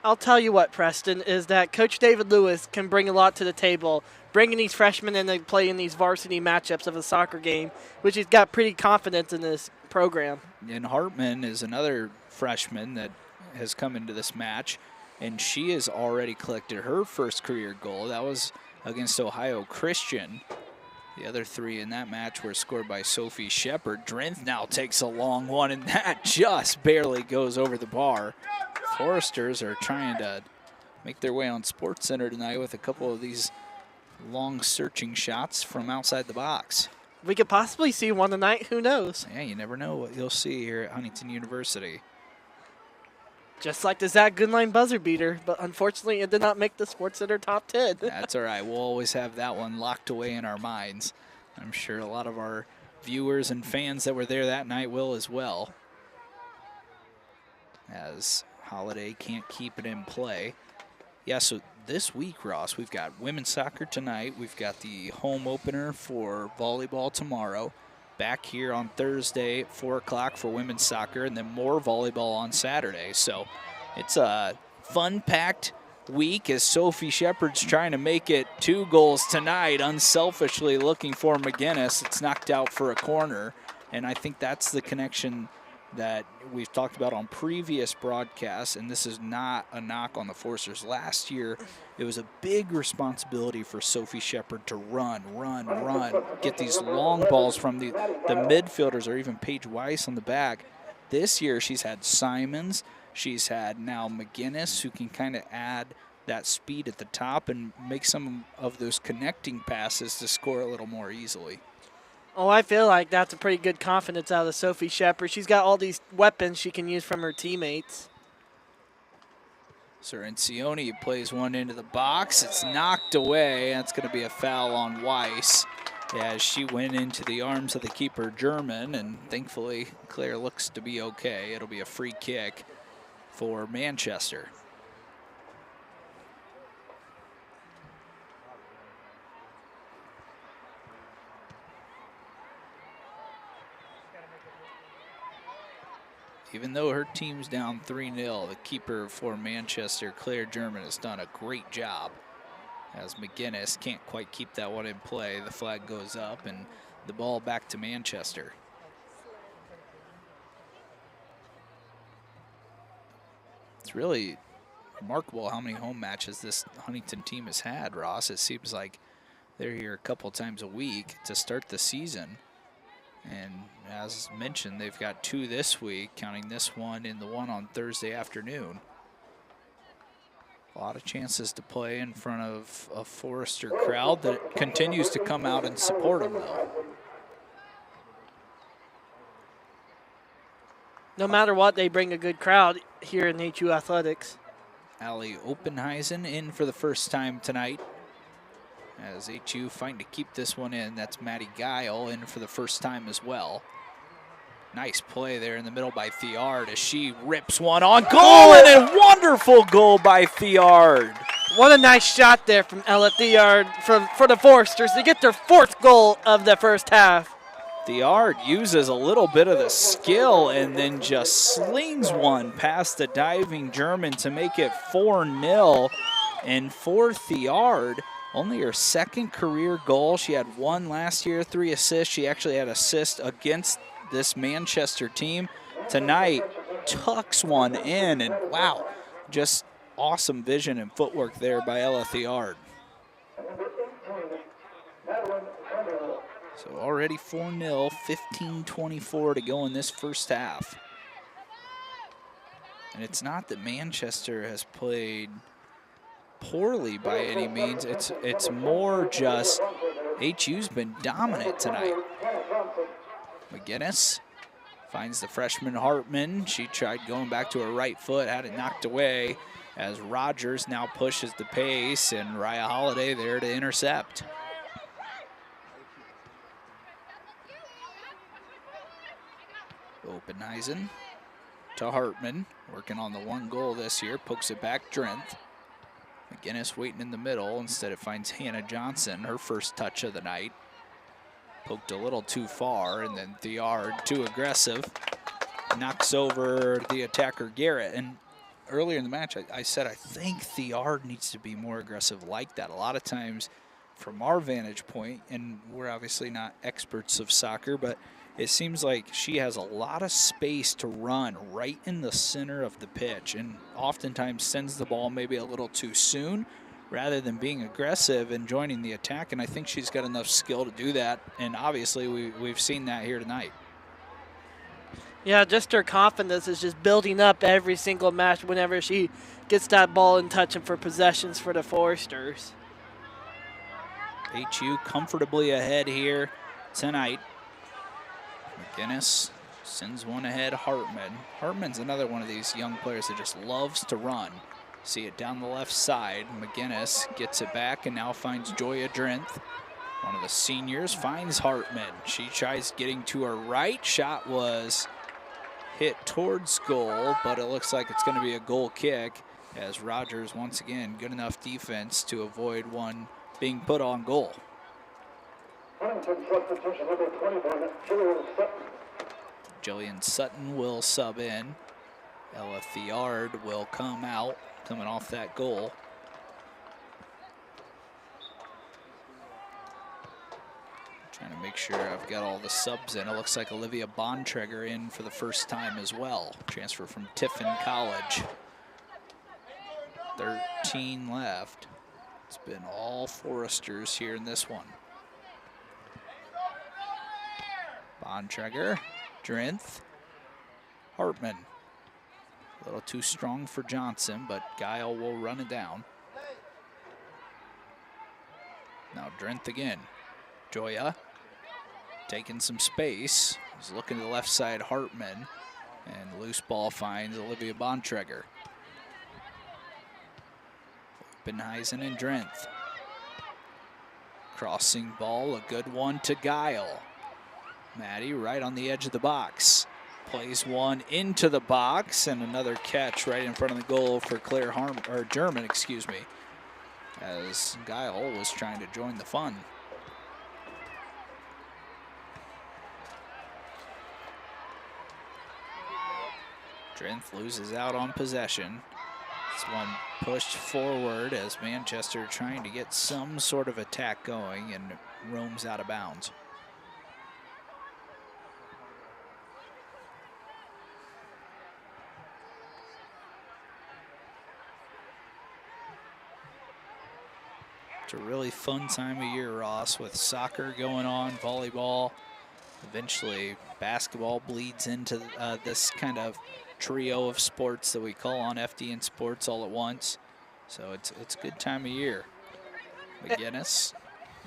I'll tell you what, Preston, is that Coach David Lewis can bring a lot to the table, bringing these freshmen in and playing these varsity matchups of a soccer game, which he's got pretty confidence in this program. And Hartman is another freshman that has come into this match, and she has already collected her first career goal. That was against Ohio Christian. The other three in that match were scored by Sophie Shepard. Drenth now takes a long one, and that just barely goes over the bar. Foresters are trying to make their way on SportsCenter tonight with a couple of these long searching shots from outside the box. We could possibly see one tonight. Who knows? Yeah, you never know what you'll see here at Huntington University. Just like the Zach Goodline buzzer beater, but unfortunately it did not make the SportsCenter top 10. That's all right. We'll always have that one locked away in our minds. I'm sure a lot of our viewers and fans that were there that night will as well. As Holiday can't keep it in play. Yeah, so this week, Ross, we've got women's soccer tonight. We've got the home opener for volleyball tomorrow. Back here on Thursday at 4 o'clock for women's soccer, and then more volleyball on Saturday. So it's a fun-packed week as Sophie Shepherd's trying to make it 2 goals tonight, unselfishly looking for McGinnis. It's knocked out for a corner, and I think that's the connection that we've talked about on previous broadcasts, and this is not a knock on the Forcers. Last year, it was a big responsibility for Sophie Shepherd to run, get these long balls from the midfielders or even Paige Weiss on the back. This year, she's had Simons. She's had now McGinnis, who can kind of add that speed at the top and make some of those connecting passes to score a little more easily. Oh, I feel like that's a pretty good confidence out of Sophie Shepherd. She's got all these weapons she can use from her teammates. Cincioni plays one into the box. It's knocked away. That's going to be a foul on Weiss as she went into the arms of the keeper, German, and thankfully Claire looks to be okay. It'll be a free kick for Manchester. Even though her team's down 3-0, the keeper for Manchester, Claire German, has done a great job. As McGinnis can't quite keep that one in play, the flag goes up and the ball back to Manchester. It's really remarkable how many home matches this Huntington team has had, Ross. It seems like they're here a couple times a week to start the season. And as mentioned, they've got 2 this week, counting this one and the one on Thursday afternoon. A lot of chances to play in front of a Forester crowd that continues to come out and support them, though. No matter what, they bring a good crowd here in HU Athletics. Allie Oppenheisen in for the first time tonight, as HU fighting to keep this one in. That's Maddie Guile in for the first time as well. Nice play there in the middle by Theard as she rips one on goal, and a wonderful goal by Theard. What a nice shot there from Ella Theard for the Foresters to get their 4th goal of the first half. Theard uses a little bit of the skill and then just slings one past the diving German to make it 4-0. And for Theard, only her 2nd career goal. She had 1 last year, 3 assists. She actually had assist against this Manchester team. Tonight, tucks one in, and wow, just awesome vision and footwork there by Ella Theard. So already 4-0, 15-24 to go in this first half. And it's not that Manchester has played poorly by any means. It's more just HU's been dominant tonight. McGinnis finds the freshman Hartman. She tried going back to her right foot, had it knocked away as Rogers now pushes the pace, and Raya Holiday there to intercept. Oppenheisen to Hartman, working on the 1 goal this year, pokes it back, Drenth. McGinnis waiting in the middle. Instead it finds Hannah Johnson, her first touch of the night. Poked a little too far, and then Theard, too aggressive, knocks over the attacker Garrett. And earlier in the match, I said I think Theard needs to be more aggressive like that. A lot of times from our vantage point, and we're obviously not experts of soccer, but it seems like she has a lot of space to run right in the center of the pitch, and oftentimes sends the ball maybe a little too soon rather than being aggressive and joining the attack. And I think she's got enough skill to do that, and obviously we've seen that here tonight. Yeah, just her confidence is just building up every single match whenever she gets that ball in touch and for possessions for the Foresters. HU comfortably ahead here tonight. McGinnis sends one ahead, Hartman. Hartman's another one of these young players that just loves to run. See it down the left side. McGinnis gets it back and now finds Joya Drenth. One of the seniors finds Hartman. She tries getting to her right. Shot was hit towards goal, but it looks like it's going to be a goal kick as Rogers, once again, good enough defense to avoid one being put on goal. Jillian Sutton will sub in. Ella Thiard will come out, coming off that goal. Trying to make sure I've got all the subs in. It looks like Olivia Bontrager in for the first time as well. Transfer from Tiffin College. 13 left. It's been all Foresters here in this one. Bontrager, Drinth, Hartman. A little too strong for Johnson, but Guile will run it down. Now Drinth again. Joya taking some space. He's looking to the left side, Hartman. And loose ball finds Olivia Bontrager. Benheisen and Drenth. Crossing ball, a good one to Guile. Maddie right on the edge of the box. Plays one into the box and another catch right in front of the goal for Claire German, excuse me, as Guile was trying to join the fun. Drenth loses out on possession. This one pushed forward as Manchester trying to get some sort of attack going and roams out of bounds. It's a really fun time of year, Ross, with soccer going on, volleyball. Eventually, basketball bleeds into this kind of trio of sports that we call on FDN Sports all at once. So it's a good time of year. McGinnis,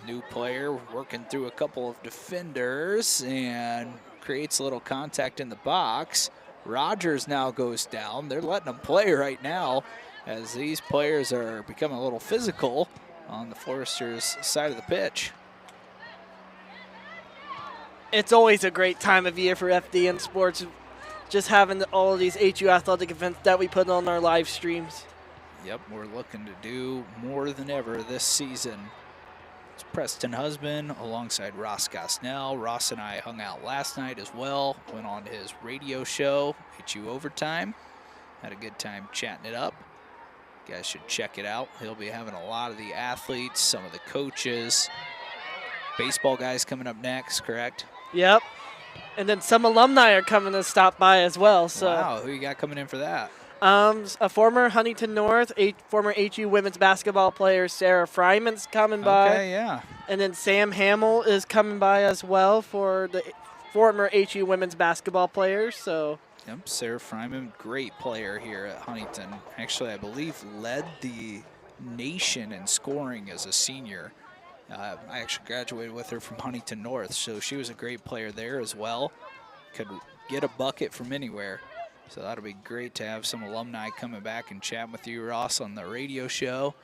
new player, working through a couple of defenders and creates a little contact in the box. Rogers now goes down. They're letting him play right now as these players are becoming a little physical on the Foresters' side of the pitch. It's always a great time of year for FDN Sports, just having all of these HU athletic events that we put on our live streams. Yep, we're looking to do more than ever this season. It's Preston Husband alongside Ross Gosnell. Ross and I hung out last night as well, went on his radio show, HU Overtime. Had a good time chatting it up. You guys should check it out. He'll be having a lot of the athletes, some of the coaches. Baseball guys coming up next, correct? Yep. And then some alumni are coming to stop by as well. So. Wow, who you got coming in for that? A former Huntington North, former HU women's basketball player, Sarah Fryman's coming by. Okay, yeah. And then Sam Hamill is coming by as well for the former HU women's basketball players. So. Yep, Sarah Fryman, great player here at Huntington. Actually, I believe led the nation in scoring as a senior. I actually graduated with her from Huntington North, so she was a great player there as well. Could get a bucket from anywhere. So that'll be great to have some alumni coming back and chat with you, Ross, on the radio show.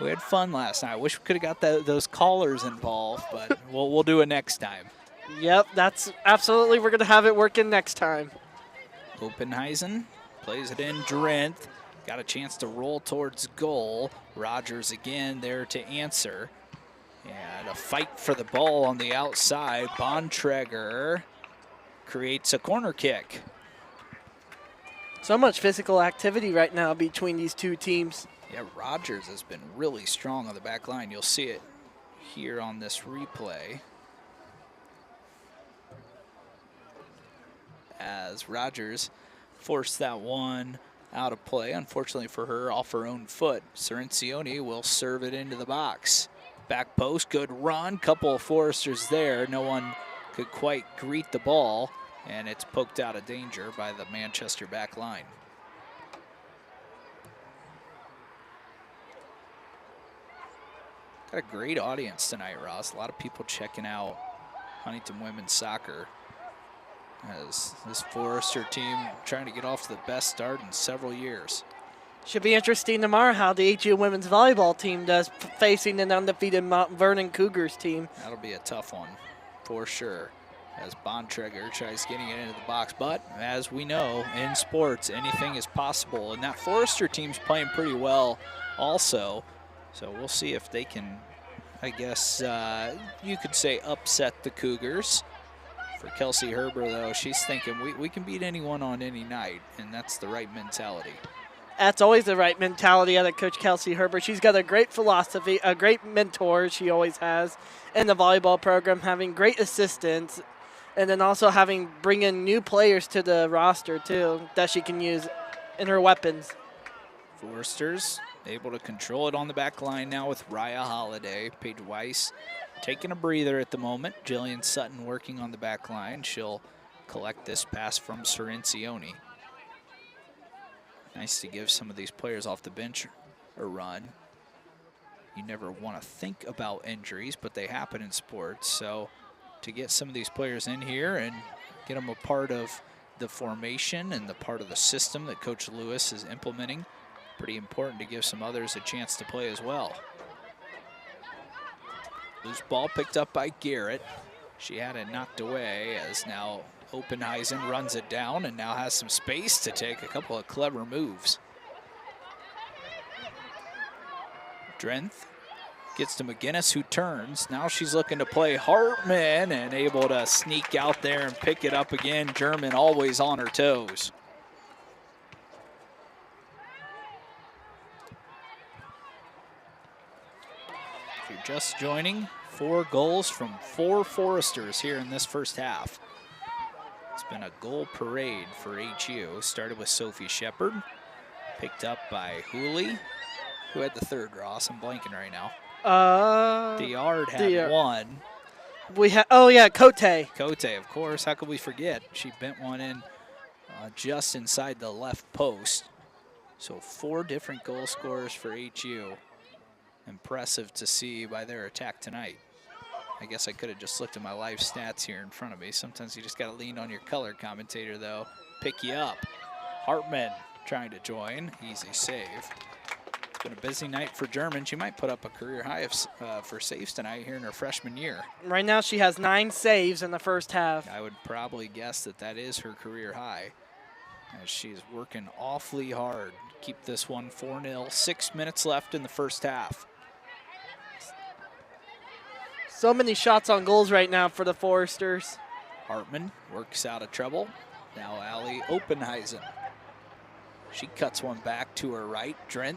We had fun last night. Wish we could have got those callers involved, but we'll do it next time. Yep, that's absolutely. We're going to have it working next time. Oppenheisen plays it in. Drenth got a chance to roll towards goal. Rogers again there to answer. And a fight for the ball on the outside. Bontrager creates a corner kick. So much physical activity right now between these two teams. Yeah, Rogers has been really strong on the back line. You'll see it here on this replay. As Rogers forced that one out of play, unfortunately for her, off her own foot. Cirencioni will serve it into the box. Back post, good run, couple of Foresters there. No one could quite greet the ball, and it's poked out of danger by the Manchester back line. Got a great audience tonight, Ross. A lot of people checking out Huntington women's soccer as this Forester team trying to get off to the best start in several years. Should be interesting tomorrow how the HU women's volleyball team does facing an undefeated Mount Vernon Cougars team. That'll be a tough one for sure. as Bontrager tries getting it into the box. But as we know, in sports, anything is possible. And that Forrester team's playing pretty well also. So we'll see if they can, I guess you could say, upset the Cougars. For Kelsey Herber, though, she's thinking we can beat anyone on any night, and that's the right mentality. That's always the right mentality out of Coach Kelsey Herber. She's got a great philosophy, a great mentor she always has in the volleyball program, having great assistants, and then also bringing new players to the roster, too, that she can use in her weapons. Forrester's able to control it on the back line now with Raya Holiday. Paige Weiss taking a breather at the moment. Jillian Sutton working on the back line. She'll collect this pass from Cirencioni. Nice to give some of these players off the bench a run. You never want to think about injuries, but they happen in sports. So to get some of these players in here and get them a part of the formation and the part of the system that Coach Lewis is implementing, pretty important to give some others a chance to play as well. Loose ball picked up by Garrett. She had it knocked away as now Oppenheisen runs it down and now has some space to take a couple of clever moves. Drenth gets to McGinnis, who turns. Now she's looking to play Hartman and able to sneak out there and pick it up again. German always on her toes. If you're just joining, 4 goals from 4 Forresters here in this first half. It's been a goal parade for HU. Started with Sophie Shepard, picked up by Hooley, who had the third, Ross. I'm blanking right now. Diard had one. Oh yeah, Cote. Cote, of course. How could we forget? She bent one in just inside the left post. So 4 different goal scorers for HU. Impressive to see by their attack tonight. I guess I could have just looked at my live stats here in front of me. Sometimes you just got to lean on your color commentator, though. Pick you up. Hartman trying to join. Easy save. It's been a busy night for German. She might put up a career high for saves tonight here in her freshman year. Right now she has 9 saves in the first half. I would probably guess that that is her career high, as she's working awfully hard to keep this one 4-0. 6 minutes left in the first half. So many shots on goals right now for the Forresters. Hartman works out of trouble. Now Allie Oppenheisen. She cuts one back to her right. Drenth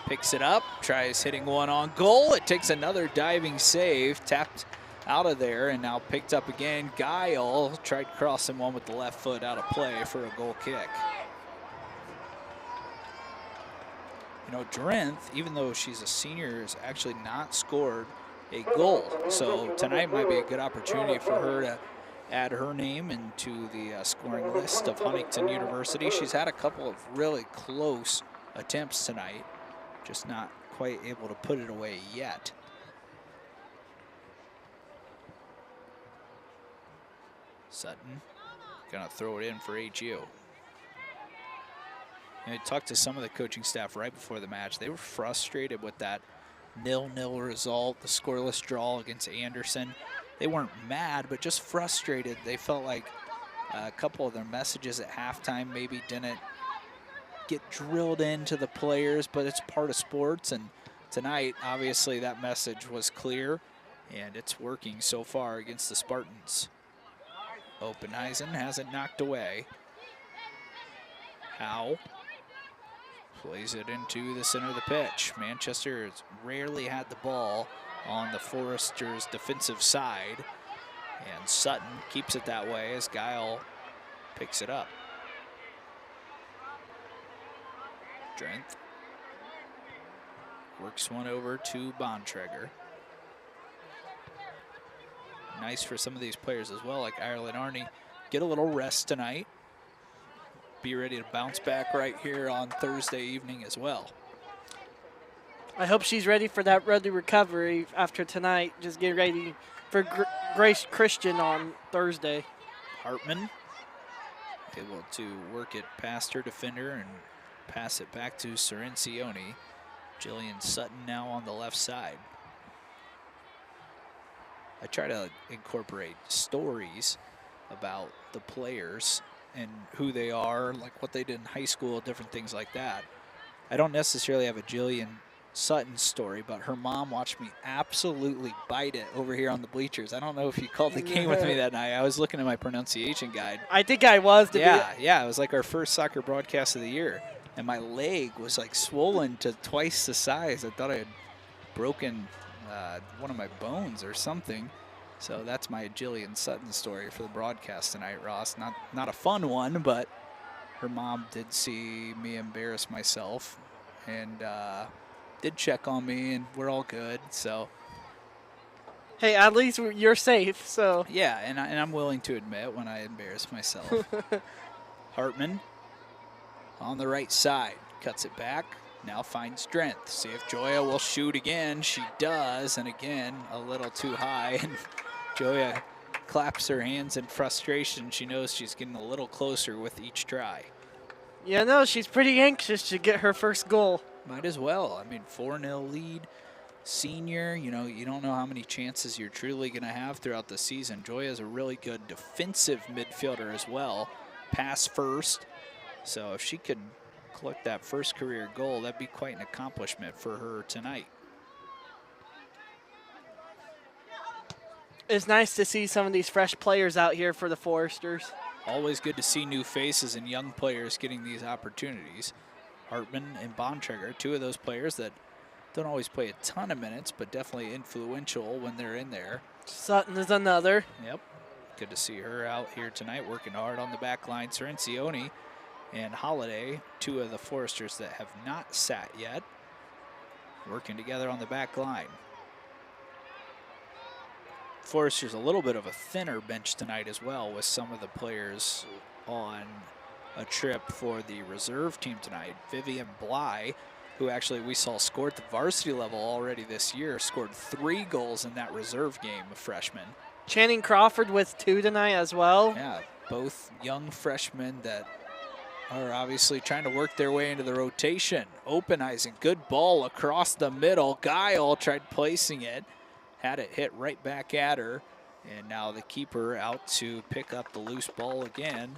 picks it up, tries hitting one on goal. It takes another diving save, tapped out of there, and now picked up again. Guile tried crossing one with the left foot out of play for a goal kick. You know, Drenth, even though she's a senior, has actually not scored a goal. So tonight might be a good opportunity for her to add her name into the scoring list of Huntington University. She's had a couple of really close attempts tonight, just not quite able to put it away yet. Sutton gonna throw it in for HU. And I talked to some of the coaching staff right before the match. They were frustrated with that 0-0 result, the scoreless draw against Anderson. They weren't mad, but just frustrated. They felt like a couple of their messages at halftime maybe didn't get drilled into the players, but it's part of sports. And tonight, obviously, that message was clear, and it's working so far against the Spartans. Oppenheisen has it knocked away. Howe plays it into the center of the pitch. Manchester has rarely had the ball on the Foresters' defensive side, and Sutton keeps it that way as Guile picks it up. Drenth works one over to Bontrager. Nice for some of these players as well, like Ireland Arney. Get a little rest tonight. Be ready to bounce back right here on Thursday evening as well. I hope she's ready for that road to recovery after tonight. Just get ready for Grace Christian on Thursday. Hartman able to work it past her defender and pass it back to Cirencioni. Jillian Sutton now on the left side. I try to incorporate stories about the players and who they are, like what they did in high school, different things like that. I don't necessarily have a Jillian Sutton story, but her mom watched me absolutely bite it over here on the bleachers. I don't know if you called the game with me that night. I was looking at my pronunciation guide. I think I was. Yeah, it was like our first soccer broadcast of the year. And my leg was like swollen to twice the size. I thought I had broken one of my bones or something. So that's my Jillian Sutton story for the broadcast tonight, Ross. Not a fun one, but her mom did see me embarrass myself and did check on me, and we're all good. So hey, at least you're safe. So yeah, and I'm willing to admit when I embarrass myself. Hartman on the right side, cuts it back, now finds strength. See if Joya will shoot again. She does, and again, a little too high. And Joya claps her hands in frustration. She knows she's getting a little closer with each try. Yeah, no, she's pretty anxious to get her first goal. Might as well. I mean, 4-0 lead, senior. You know, you don't know how many chances you're truly going to have throughout the season. Joya's a really good defensive midfielder as well. Pass first. So if she could collect that first career goal, that'd be quite an accomplishment for her tonight. It's nice to see some of these fresh players out here for the Foresters. Always good to see new faces and young players getting these opportunities. Hartman and Bontrager, two of those players that don't always play a ton of minutes, but definitely influential when they're in there. Sutton is another. Yep. Good to see her out here tonight, working hard on the back line. Cerencioni and Holiday, two of the Foresters that have not sat yet, working together on the back line. Foresters a little bit of a thinner bench tonight as well, with some of the players on a trip for the reserve team tonight. Vivian Bly, who actually we saw scored at the varsity level already this year, scored 3 goals in that reserve game, a freshman. Channing Crawford with 2 tonight as well. Yeah, both young freshmen that are obviously trying to work their way into the rotation. Openizing, good ball across the middle. Guile tried placing it, had it hit right back at her, and now the keeper out to pick up the loose ball again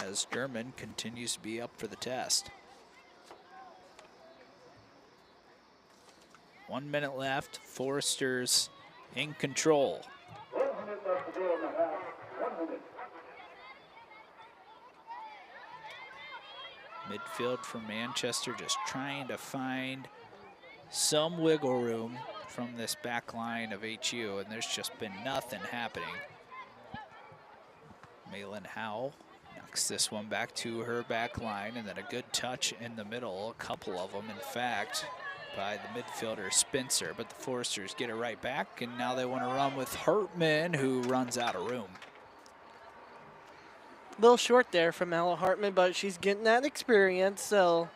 as German continues to be up for the test. 1 minute left, Foresters in control. 1 minute left to go in the half. 1 minute. Midfield for Manchester just trying to find some wiggle room from this back line of HU, and there's just been nothing happening. Malin Howe knocks this one back to her back line, and then a good touch in the middle, a couple of them in fact, by the midfielder Spencer, but the Foresters get it right back, and now they want to run with Hartman, who runs out of room. A little short there from Ella Hartman, but she's getting that experience, so.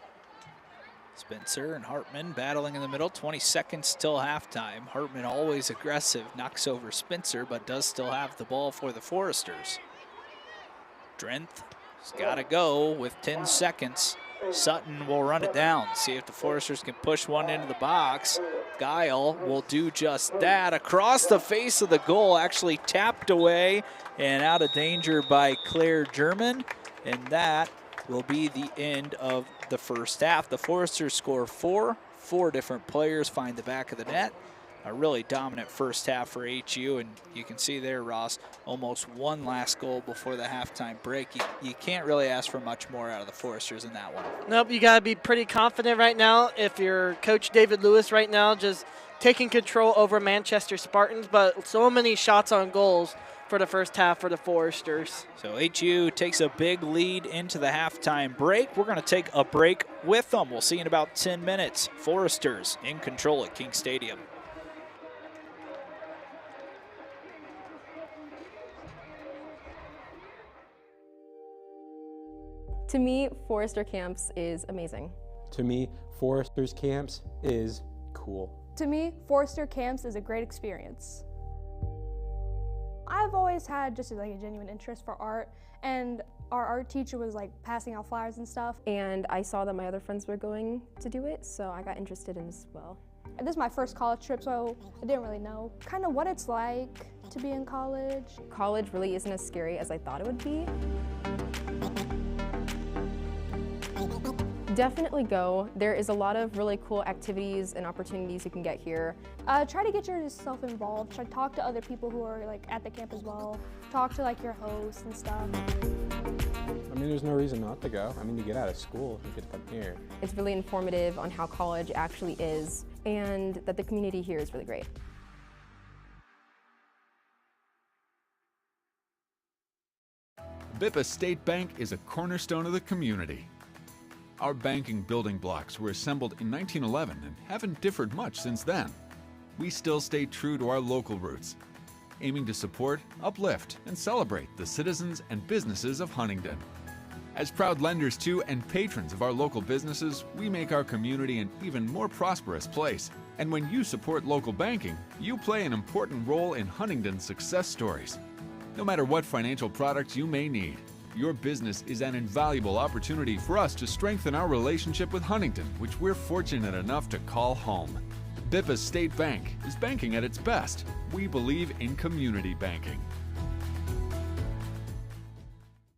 Spencer and Hartman battling in the middle, 20 seconds till halftime. Hartman always aggressive, knocks over Spencer, but does still have the ball for the Foresters. Drenth has got to go with 10 seconds. Sutton will run it down, see if the Foresters can push one into the box. Guile will do just that. Across the face of the goal, actually tapped away and out of danger by Claire German. And that will be the end of the first half. The Foresters score 4. 4 different players find the back of the net. A really dominant first half for HU, and you can see there, Ross, almost one last goal before the halftime break. You can't really ask for much more out of the Foresters in that one. Nope, you got to be pretty confident right now. If you're Coach David Lewis right now, just taking control over Manchester Spartans, but so many shots on goals for the first half for the Foresters. So HU takes a big lead into the halftime break. We're going to take a break with them. We'll see you in about 10 minutes. Foresters in control at King Stadium. To me, Forester Camps is amazing. To me, Forester's Camps is cool. To me, Forester Camps is a great experience. I've always had just like a genuine interest for art, and our art teacher was like passing out flyers and stuff. And I saw that my other friends were going to do it, so I got interested in it as well. This is my first college trip, so I didn't really know kind of what it's like to be in college. College really isn't as scary as I thought it would be. Definitely go. There is a lot of really cool activities and opportunities you can get here. Try to get yourself involved. Try to talk to other people who are like at the camp as well. Talk to like your hosts and stuff. I mean, there's no reason not to go. I mean, you get out of school, you get to come here. It's really informative on how college actually is, and that the community here is really great. Bippa State Bank is a cornerstone of the community. Our banking building blocks were assembled in 1911 and haven't differed much since then. We still stay true to our local roots, aiming to support, uplift, and celebrate the citizens and businesses of Huntington. As proud lenders to and patrons of our local businesses, we make our community an even more prosperous place. And when you support local banking, you play an important role in Huntington's success stories. No matter what financial products you may need, your business is an invaluable opportunity for us to strengthen our relationship with Huntington, which we're fortunate enough to call home. Bippa State Bank is banking at its best. We believe in community banking.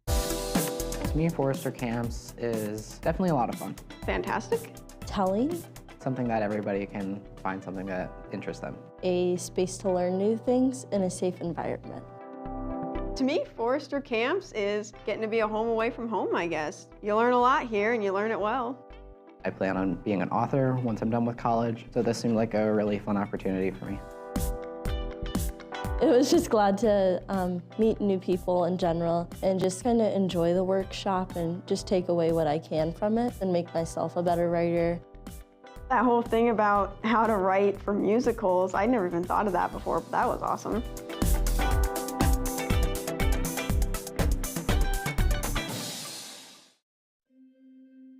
To me, Forester Camps is definitely a lot of fun. Fantastic. Telling. Something that everybody can find something that interests them. A space to learn new things in a safe environment. To me, Forester Camps is getting to be a home away from home, I guess. You learn a lot here and you learn it well. I plan on being an author once I'm done with college, so this seemed like a really fun opportunity for me. It was just glad to meet new people in general and just kind of enjoy the workshop and just take away what I can from it and make myself a better writer. That whole thing about how to write for musicals, I'd never even thought of that before, but that was awesome.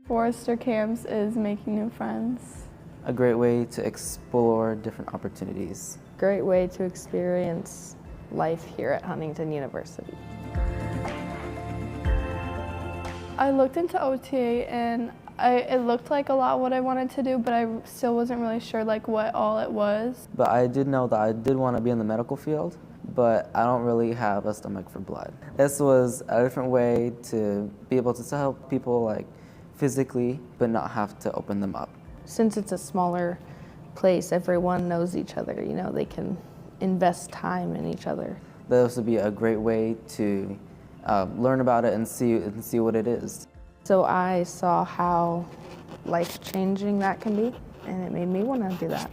Forester Camps is making new friends. A great way to explore different opportunities. Great way to experience life here at Huntington University. I looked into OTA and it looked like a lot what I wanted to do, but I still wasn't really sure like what all it was. But I did know that I did want to be in the medical field, but I don't really have a stomach for blood. This was a different way to be able to help people like physically, but not have to open them up. Since it's a smaller place, everyone knows each other, you know, they can invest time in each other. This would be a great way to learn about it and see what it is. So I saw how life-changing that can be, and it made me want to do that.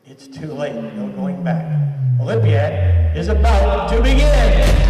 It's too late, no going back. Olympiad is about to begin.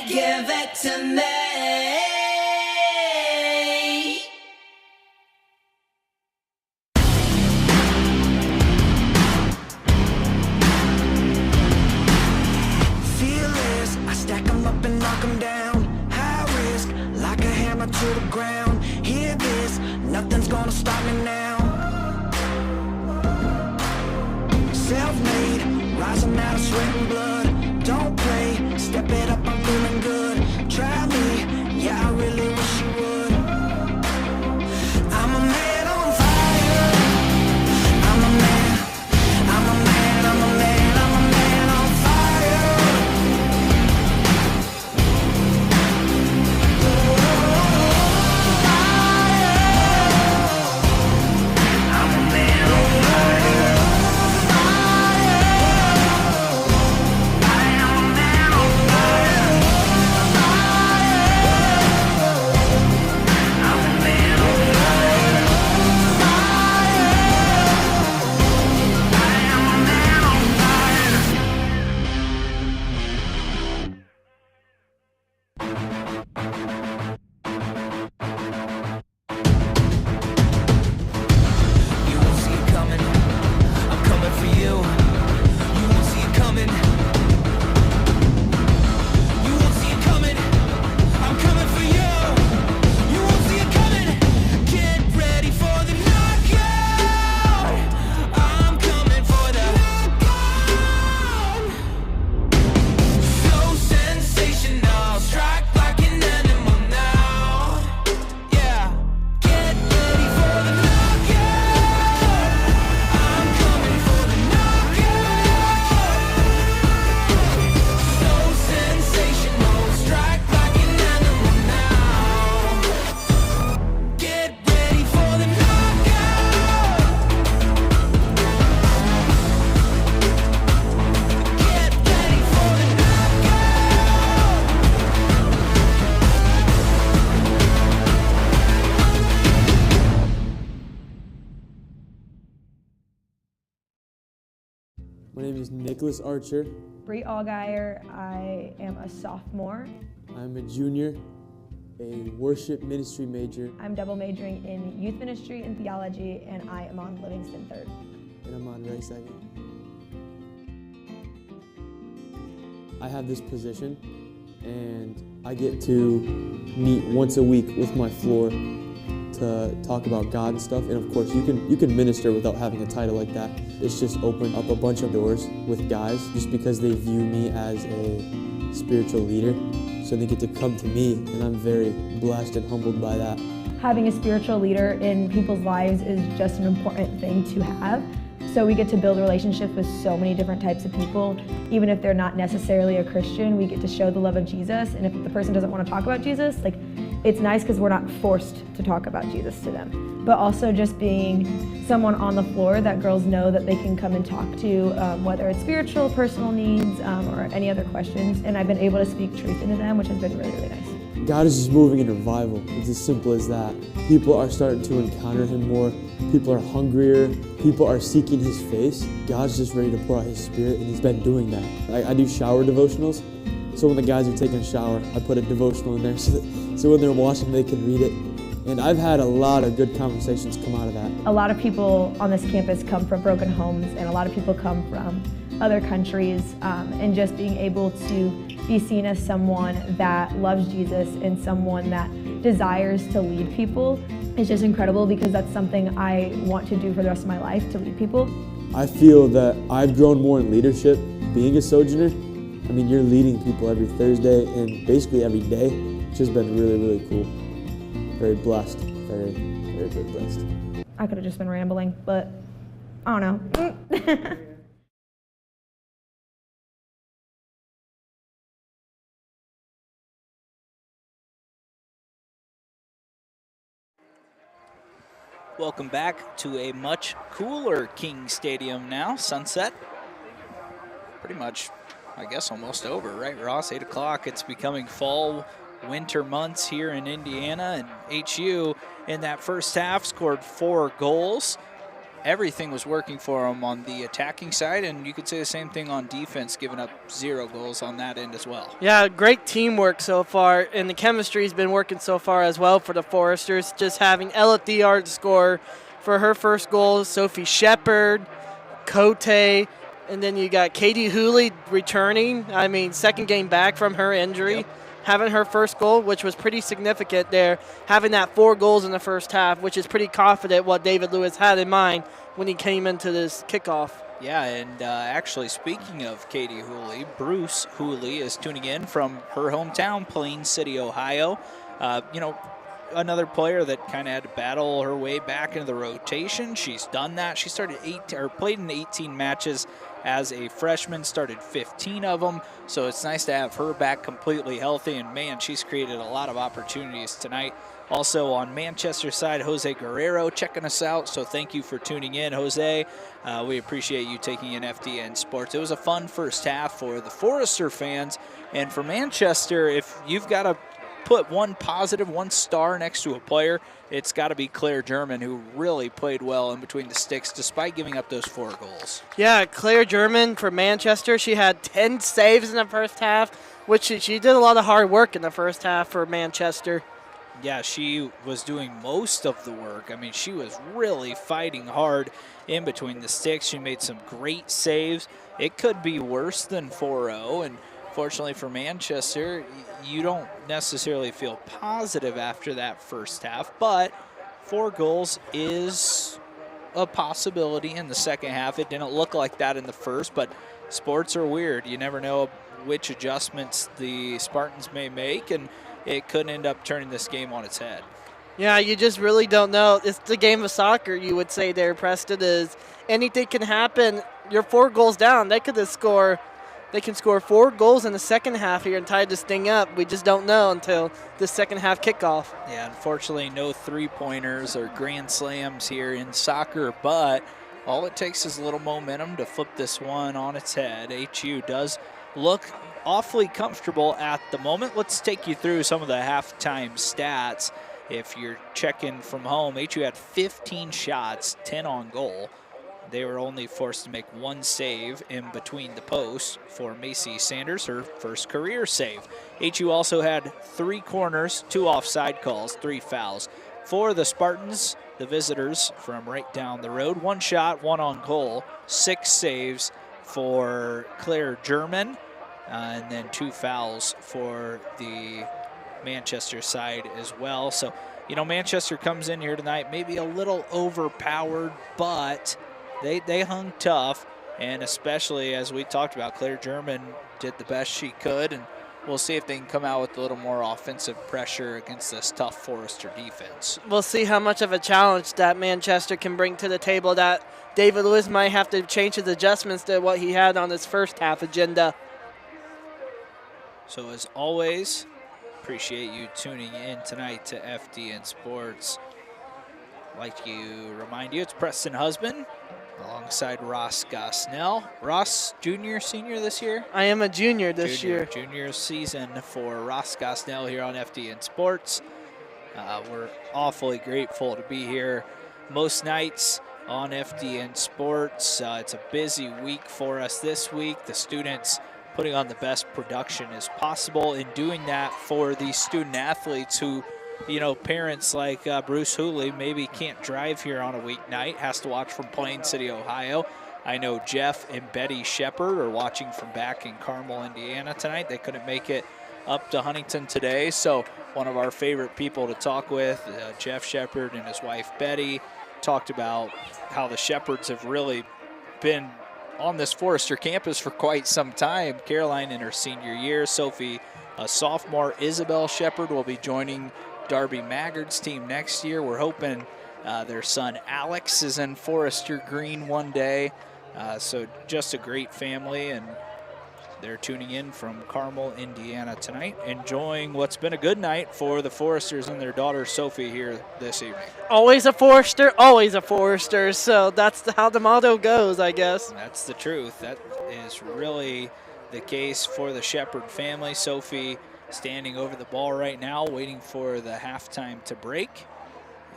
Give it to me. hard to the ground. Hear this, nothing's gonna stop me now. Self-made, rising out of sweat and blood. Don't play, step it up, I'm feeling good. Try me, yeah, I really wish you would. I'm a man on fire. I'm a man, I'm a man, I'm a man, I'm a man on fire. I'm a man on fire. My name is Nicholas Archer. Bree Allgaier. I am a sophomore. I'm a junior, a worship ministry major. I'm double majoring in youth ministry and theology, and I am on Livingston 3rd. And I'm on Ray 2nd. I have this position, and I get to meet once a week with my floor to talk about God and stuff. And of course, you can minister without having a title like that. It's just opened up a bunch of doors with guys just because they view me as a spiritual leader. So they get to come to me, and I'm very blessed and humbled by that. Having a spiritual leader in people's lives is just an important thing to have. So we get to build relationships with so many different types of people. Even if they're not necessarily a Christian, we get to show the love of Jesus. And if the person doesn't want to talk about Jesus, it's nice because we're not forced to talk about Jesus to them. But also just being someone on the floor that girls know that they can come and talk to, whether it's spiritual, personal needs, or any other questions. And I've been able to speak truth into them, which has been really, really nice. God is just moving in revival. It's as simple as that. People are starting to encounter Him more. People are hungrier. People are seeking His face. God's just ready to pour out His Spirit, and He's been doing that. I do shower devotionals. So when the guys are taking a shower, I put a devotional in there so when they're washing, they can read it. And I've had a lot of good conversations come out of that. A lot of people on this campus come from broken homes, and a lot of people come from other countries, and just being able to be seen as someone that loves Jesus and someone that desires to lead people is just incredible, because that's something I want to do for the rest of my life, to lead people. I feel that I've grown more in leadership being a Sojourner. I mean, you're leading people every Thursday and basically every day. It's just been really, really cool. Very blessed. Very, very, very blessed. I could have just been rambling, but I don't know. Welcome back to a much cooler King Stadium now. Sunset. Pretty much, I guess, almost over, right, Ross? 8 o'clock. It's becoming fall, winter months here in Indiana, and HU in that first half scored 4 goals. Everything was working for them on the attacking side, and you could say the same thing on defense, giving up 0 goals on that end as well. Yeah, great teamwork so far, and the chemistry's been working so far as well for the Foresters. Just having Ella Theard score for her first goal, Sophie Shepard, Cote, and then you got Katie Hooley returning. I mean, second game back from her injury. Yep. having her first goal, which was pretty significant there, having that 4 goals in the first half, which is pretty confident what David Lewis had in mind when he came into this kickoff. Yeah, and actually, speaking of Katie Hooley, Bruce Hooley is tuning in from her hometown, Plain City, Ohio. Another player that kind of had to battle her way back into the rotation. She's done that. She played in 18 matches as a freshman, started 15 of them. So it's nice to have her back completely healthy. And man, she's created a lot of opportunities tonight. Also on Manchester side, Jose Guerrero checking us out. So thank you for tuning in, Jose. We appreciate you taking in FDN Sports. It was a fun first half for the Forester fans. And for Manchester, if you've got to put one positive, one star next to a player, it's got to be Claire German, who really played well in between the sticks despite giving up those 4 goals. Yeah, Claire German for Manchester. She had 10 saves in the first half, which she did a lot of hard work in the first half for Manchester. Yeah, she was doing most of the work. I mean, she was really fighting hard in between the sticks. She made some great saves. It could be worse than 4-0, and fortunately for Manchester, you don't necessarily feel positive after that first half, but 4 goals is a possibility in the second half. It didn't look like that in the first, but sports are weird. You never know which adjustments the Spartans may make, and it could end up turning this game on its head. Yeah, you just really don't know. It's the game of soccer, you would say there, Preston, is anything can happen. You're 4 goals down. They can score 4 goals in the second half here and tie this thing up. We just don't know until the second half kickoff. Yeah, unfortunately, no 3-pointers or grand slams here in soccer, but all it takes is a little momentum to flip this one on its head. HU does look awfully comfortable at the moment. Let's take you through some of the halftime stats. If you're checking from home, HU had 15 shots, 10 on goal. They were only forced to make 1 save in between the posts for Macy Sanders, her first career save. HU also had 3 corners, 2 offside calls, 3 fouls. For the Spartans, the visitors from right down the road, 1 shot, 1 on goal, 6 saves for Claire German, and then 2 fouls for the Manchester side as well. So, Manchester comes in here tonight maybe a little overpowered, but they hung tough, and especially as we talked about, Claire German did the best she could, and we'll see if they can come out with a little more offensive pressure against this tough Forester defense. We'll see how much of a challenge that Manchester can bring to the table, that David Lewis might have to change his adjustments to what he had on his first half agenda. So as always, appreciate you tuning in tonight to FDN Sports. I'd like to remind you, it's Preston Husband alongside Ross Gosnell. Ross, junior, senior this year? I am a junior this year. Junior season for Ross Gosnell here on FDN Sports. We're awfully grateful to be here most nights on FDN Sports. It's a busy week for us this week. The students putting on the best production as possible, and doing that for these student athletes who, parents like Bruce Hooley maybe can't drive here on a weeknight, has to watch from Plain City, Ohio. I know Jeff and Betty Shepard are watching from back in Carmel, Indiana tonight. They couldn't make it up to Huntington today, so one of our favorite people to talk with, Jeff Shepard and his wife Betty, talked about how the Shepards have really been on this Forester campus for quite some time. Caroline in her senior year, Sophie a sophomore, Isabel Shepard will be joining Darby Maggard's team next year. We're hoping their son Alex is in Forester Green one day. So just a great family, and they're tuning in from Carmel, Indiana tonight, enjoying what's been a good night for the Foresters and their daughter Sophie here this evening. Always a Forester, always a Forester. So that's how the motto goes, I guess. That's the truth. That is really the case for the Shepard family. Sophie standing over the ball right now, waiting for the halftime to break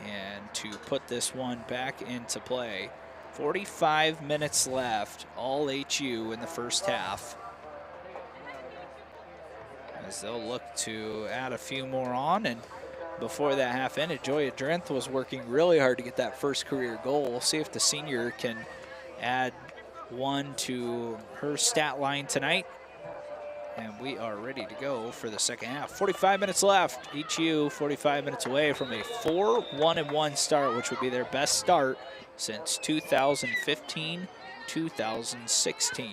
and to put this one back into play. 45 minutes left, all HU in the first half, as they'll look to add a few more on. And before that half ended, Joya Drenth was working really hard to get that first career goal. We'll see if the senior can add one to her stat line tonight. And we are ready to go for the second half. 45 minutes left. ECU 45 minutes away from a 4-1-1 start, which would be their best start since 2015-2016.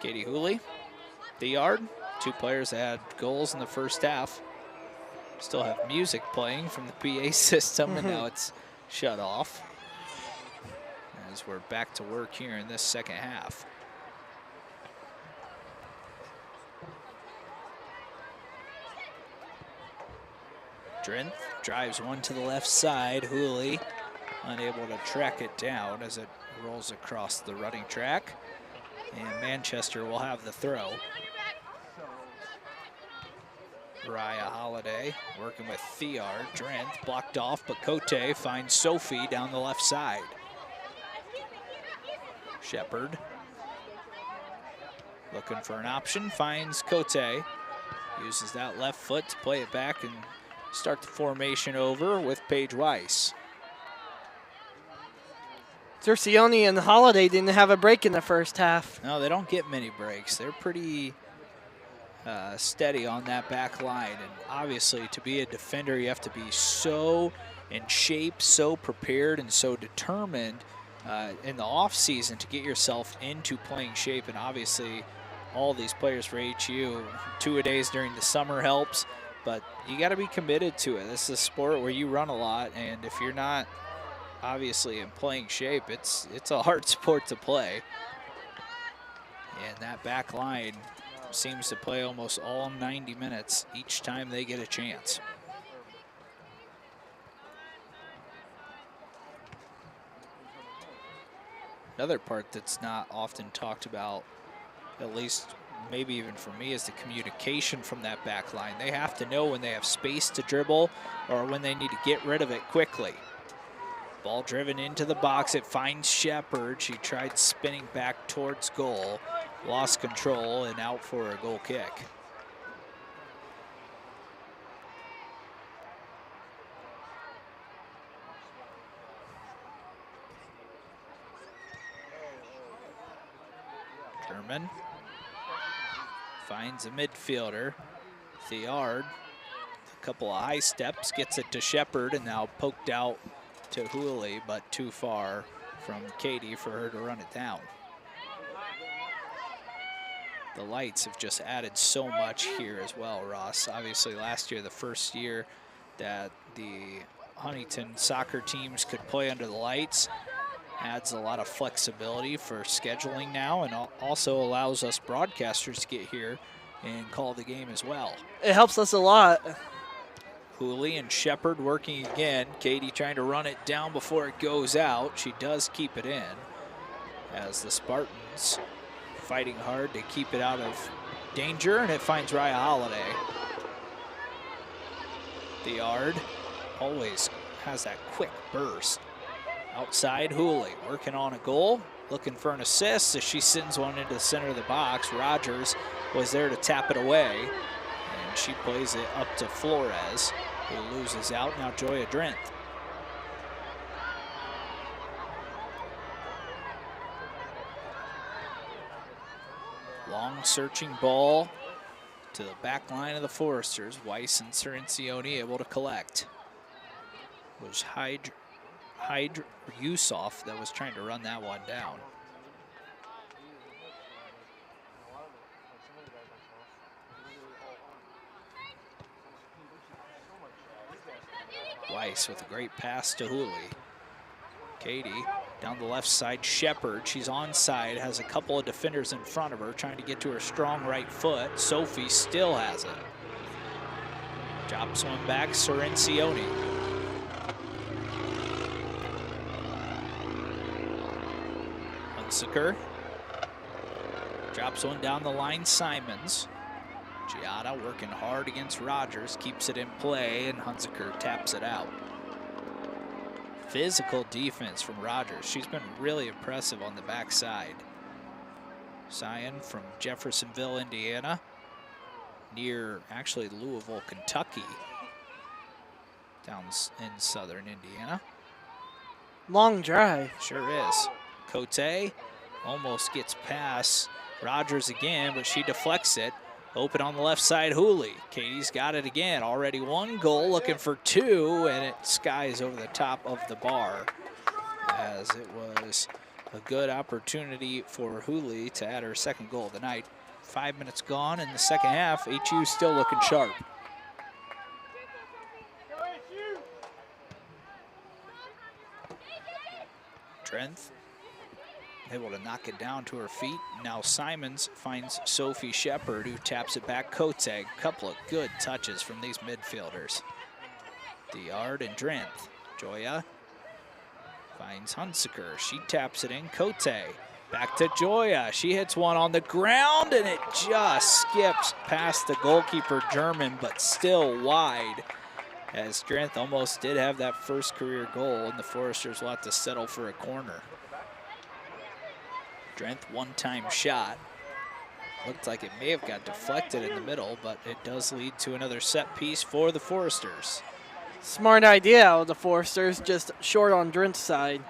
Katie Hooley, the yard. 2 players had goals in the first half. Still have music playing from the PA system, and now it's shut off as we're back to work here in this second half. Drenth drives one to the left side. Hooley unable to track it down as it rolls across the running track. And Manchester will have the throw. Raya Holiday working with Theard. Drenth blocked off, but Cote finds Sophie down the left side. Shepard looking for an option, finds Cote. Uses that left foot to play it back and start the formation over with Paige Weiss. Tercioni and Holiday didn't have a break in the first half. No, they don't get many breaks. They're pretty steady on that back line. And obviously, to be a defender, you have to be so in shape, so prepared, and so determined in the off season to get yourself into playing shape. And obviously, all these players for HU, 2-a-days during the summer helps, but you got to be committed to it. This is a sport where you run a lot, and if you're not obviously in playing shape, it's a hard sport to play. And that back line seems to play almost all 90 minutes each time they get a chance. Another part that's not often talked about, at least maybe even for me, is the communication from that back line. They have to know when they have space to dribble or when they need to get rid of it quickly. Ball driven into the box, it finds Shepard. She tried spinning back towards goal, lost control, and out for a goal kick. German finds a midfielder, Theard. A couple of high steps, gets it to Shepard, and now poked out to Hooley, but too far from Katie for her to run it down. The lights have just added so much here as well, Ross. Obviously last year, the first year that the Huntington soccer teams could play under the lights, adds a lot of flexibility for scheduling now, and also allows us broadcasters to get here and call the game as well. It helps us a lot. Hooley and Shepard working again. Katie trying to run it down before it goes out. She does keep it in as the Spartans fighting hard to keep it out of danger, and it finds Raya Holiday. Theard always has that quick burst. Outside, Hooley working on a goal, looking for an assist as she sends one into the center of the box. Rogers was there to tap it away, and she plays it up to Flores, who loses out. Now Joya Drenth. Long searching ball to the back line of the Foresters. Weiss and Cirencioni able to collect. It was Yusuf that was trying to run that one down. Weiss with a great pass to Hooley. Katie down the left side, Shepard, she's onside, has a couple of defenders in front of her, trying to get to her strong right foot. Sophie still has it. Drops one back, Cirencioni. Hunsaker drops one down the line, Simons. Giada working hard against Rogers, keeps it in play, and Hunsaker taps it out. Physical defense from Rogers. She's been really impressive on the backside. Sion from Jeffersonville, Indiana, near actually Louisville, Kentucky, down in southern Indiana. Long drive. Sure is. Cote almost gets past Rogers again, but she deflects it. Open on the left side, Hooley. Katie's got it again. Already one goal, looking for two, and it skies over the top of the bar, as it was a good opportunity for Hooley to add her second goal of the night. 5 minutes gone in the second half. HU still looking sharp. Drenth able to knock it down to her feet. Now Simons finds Sophie Shepard, who taps it back. Cote, couple of good touches from these midfielders. Diard and Drenth. Joya finds Hunsaker. She taps it in. Cote back to Joya. She hits one on the ground, and it just skips past the goalkeeper German, but still wide, as Drenth almost did have that first career goal, and the Foresters will have to settle for a corner. Drenth, one-time shot. Looked like it may have got deflected in the middle, but it does lead to another set piece for the Foresters. Smart idea out of the Foresters, just short on Drenth's side.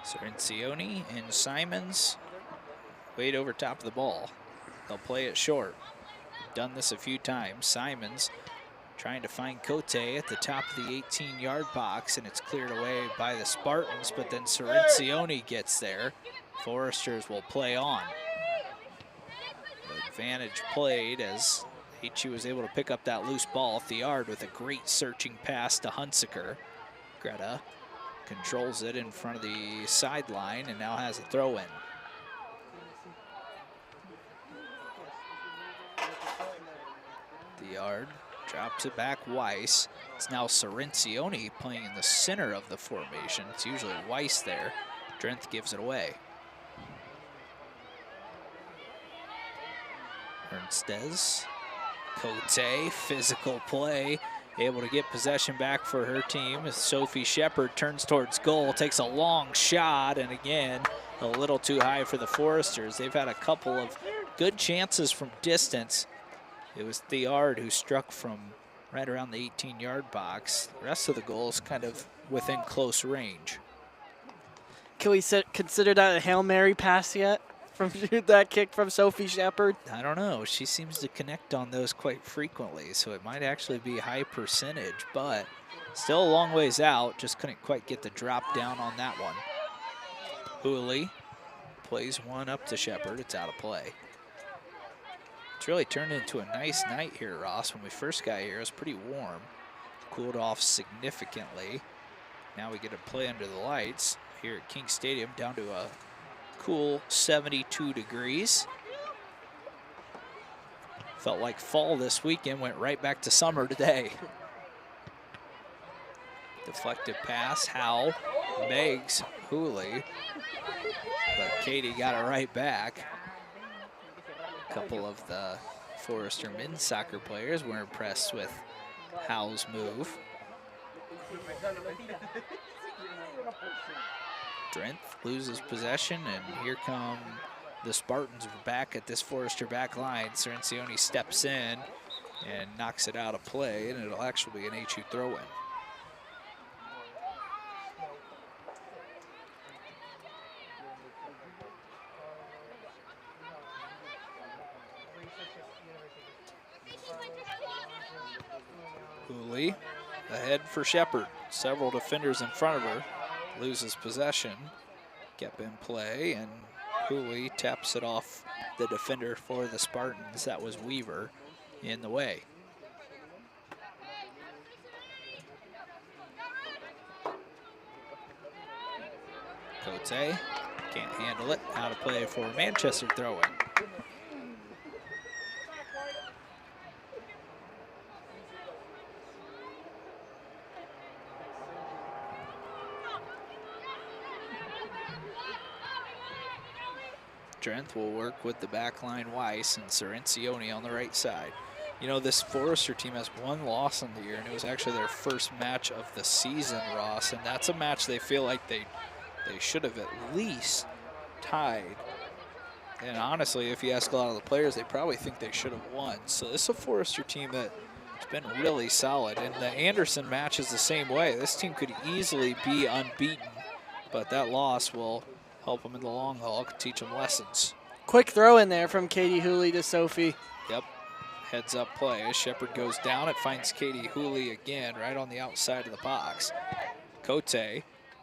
Cerencioni and Simons wait over top of the ball. They'll play it short. Done this a few times. Simons trying to find Cote at the top of the 18-yard box, and it's cleared away by the Spartans, but then Cerencioni gets there. Foresters will play on. The advantage played as HU was able to pick up that loose ball. Thiard with a great searching pass to Hunsaker. Greta controls it in front of the sideline and now has a throw in. Thiard drops it back. Weiss. It's now Cerencioni playing in the center of the formation. It's usually Weiss there. Drenth gives it away. Ernstez, Cote, physical play, able to get possession back for her team as Sophie Shepard turns towards goal, takes a long shot, and again, a little too high for the Foresters. They've had a couple of good chances from distance. It was Thiard who struck from right around the 18-yard box. The rest of the goals kind of within close range. Can we consider that a Hail Mary pass yet? From that kick from Sophie Shepard? I don't know. She seems to connect on those quite frequently, so it might actually be high percentage, but still a long ways out. Just couldn't quite get the drop down on that one. Hooley plays one up to Shepard. It's out of play. It's really turned into a nice night here, Ross. When we first got here, it was pretty warm. Cooled off significantly. Now we get to play under the lights here at King Stadium, down to a cool 72 degrees. Felt like fall this weekend, went right back to summer today. Deflected pass, Howe, Meggs, Hooley, but Katie got it right back. A couple of the Forester men's soccer players were impressed with Howe's move. Drenth loses possession, and here come the Spartans back at this Forester back line. Cerencioni steps in and knocks it out of play, and it'll actually be an HU throw-in. Hooley ahead for Shepard. Several defenders in front of her. Loses possession. Kept in play, and Hooley taps it off the defender for the Spartans. That was Weaver in the way. Cote can't handle it. Out of play for Manchester throw-in. Drenth will work with the backline Weiss and Cerencioni on the right side. You know, this Forester team has one loss in the year, and it was actually their first match of the season, Ross, and that's a match they feel like they should have at least tied. And honestly, if you ask a lot of the players, they probably think they should have won. So this is a Forester team that has been really solid, and the Anderson match is the same way. This team could easily be unbeaten, but that loss will help them in the long haul, teach them lessons. Quick throw in there from Katie Hooley to Sophie. Yep. Heads up play as Shepard goes down. It finds Katie Hooley again right on the outside of the box. Cote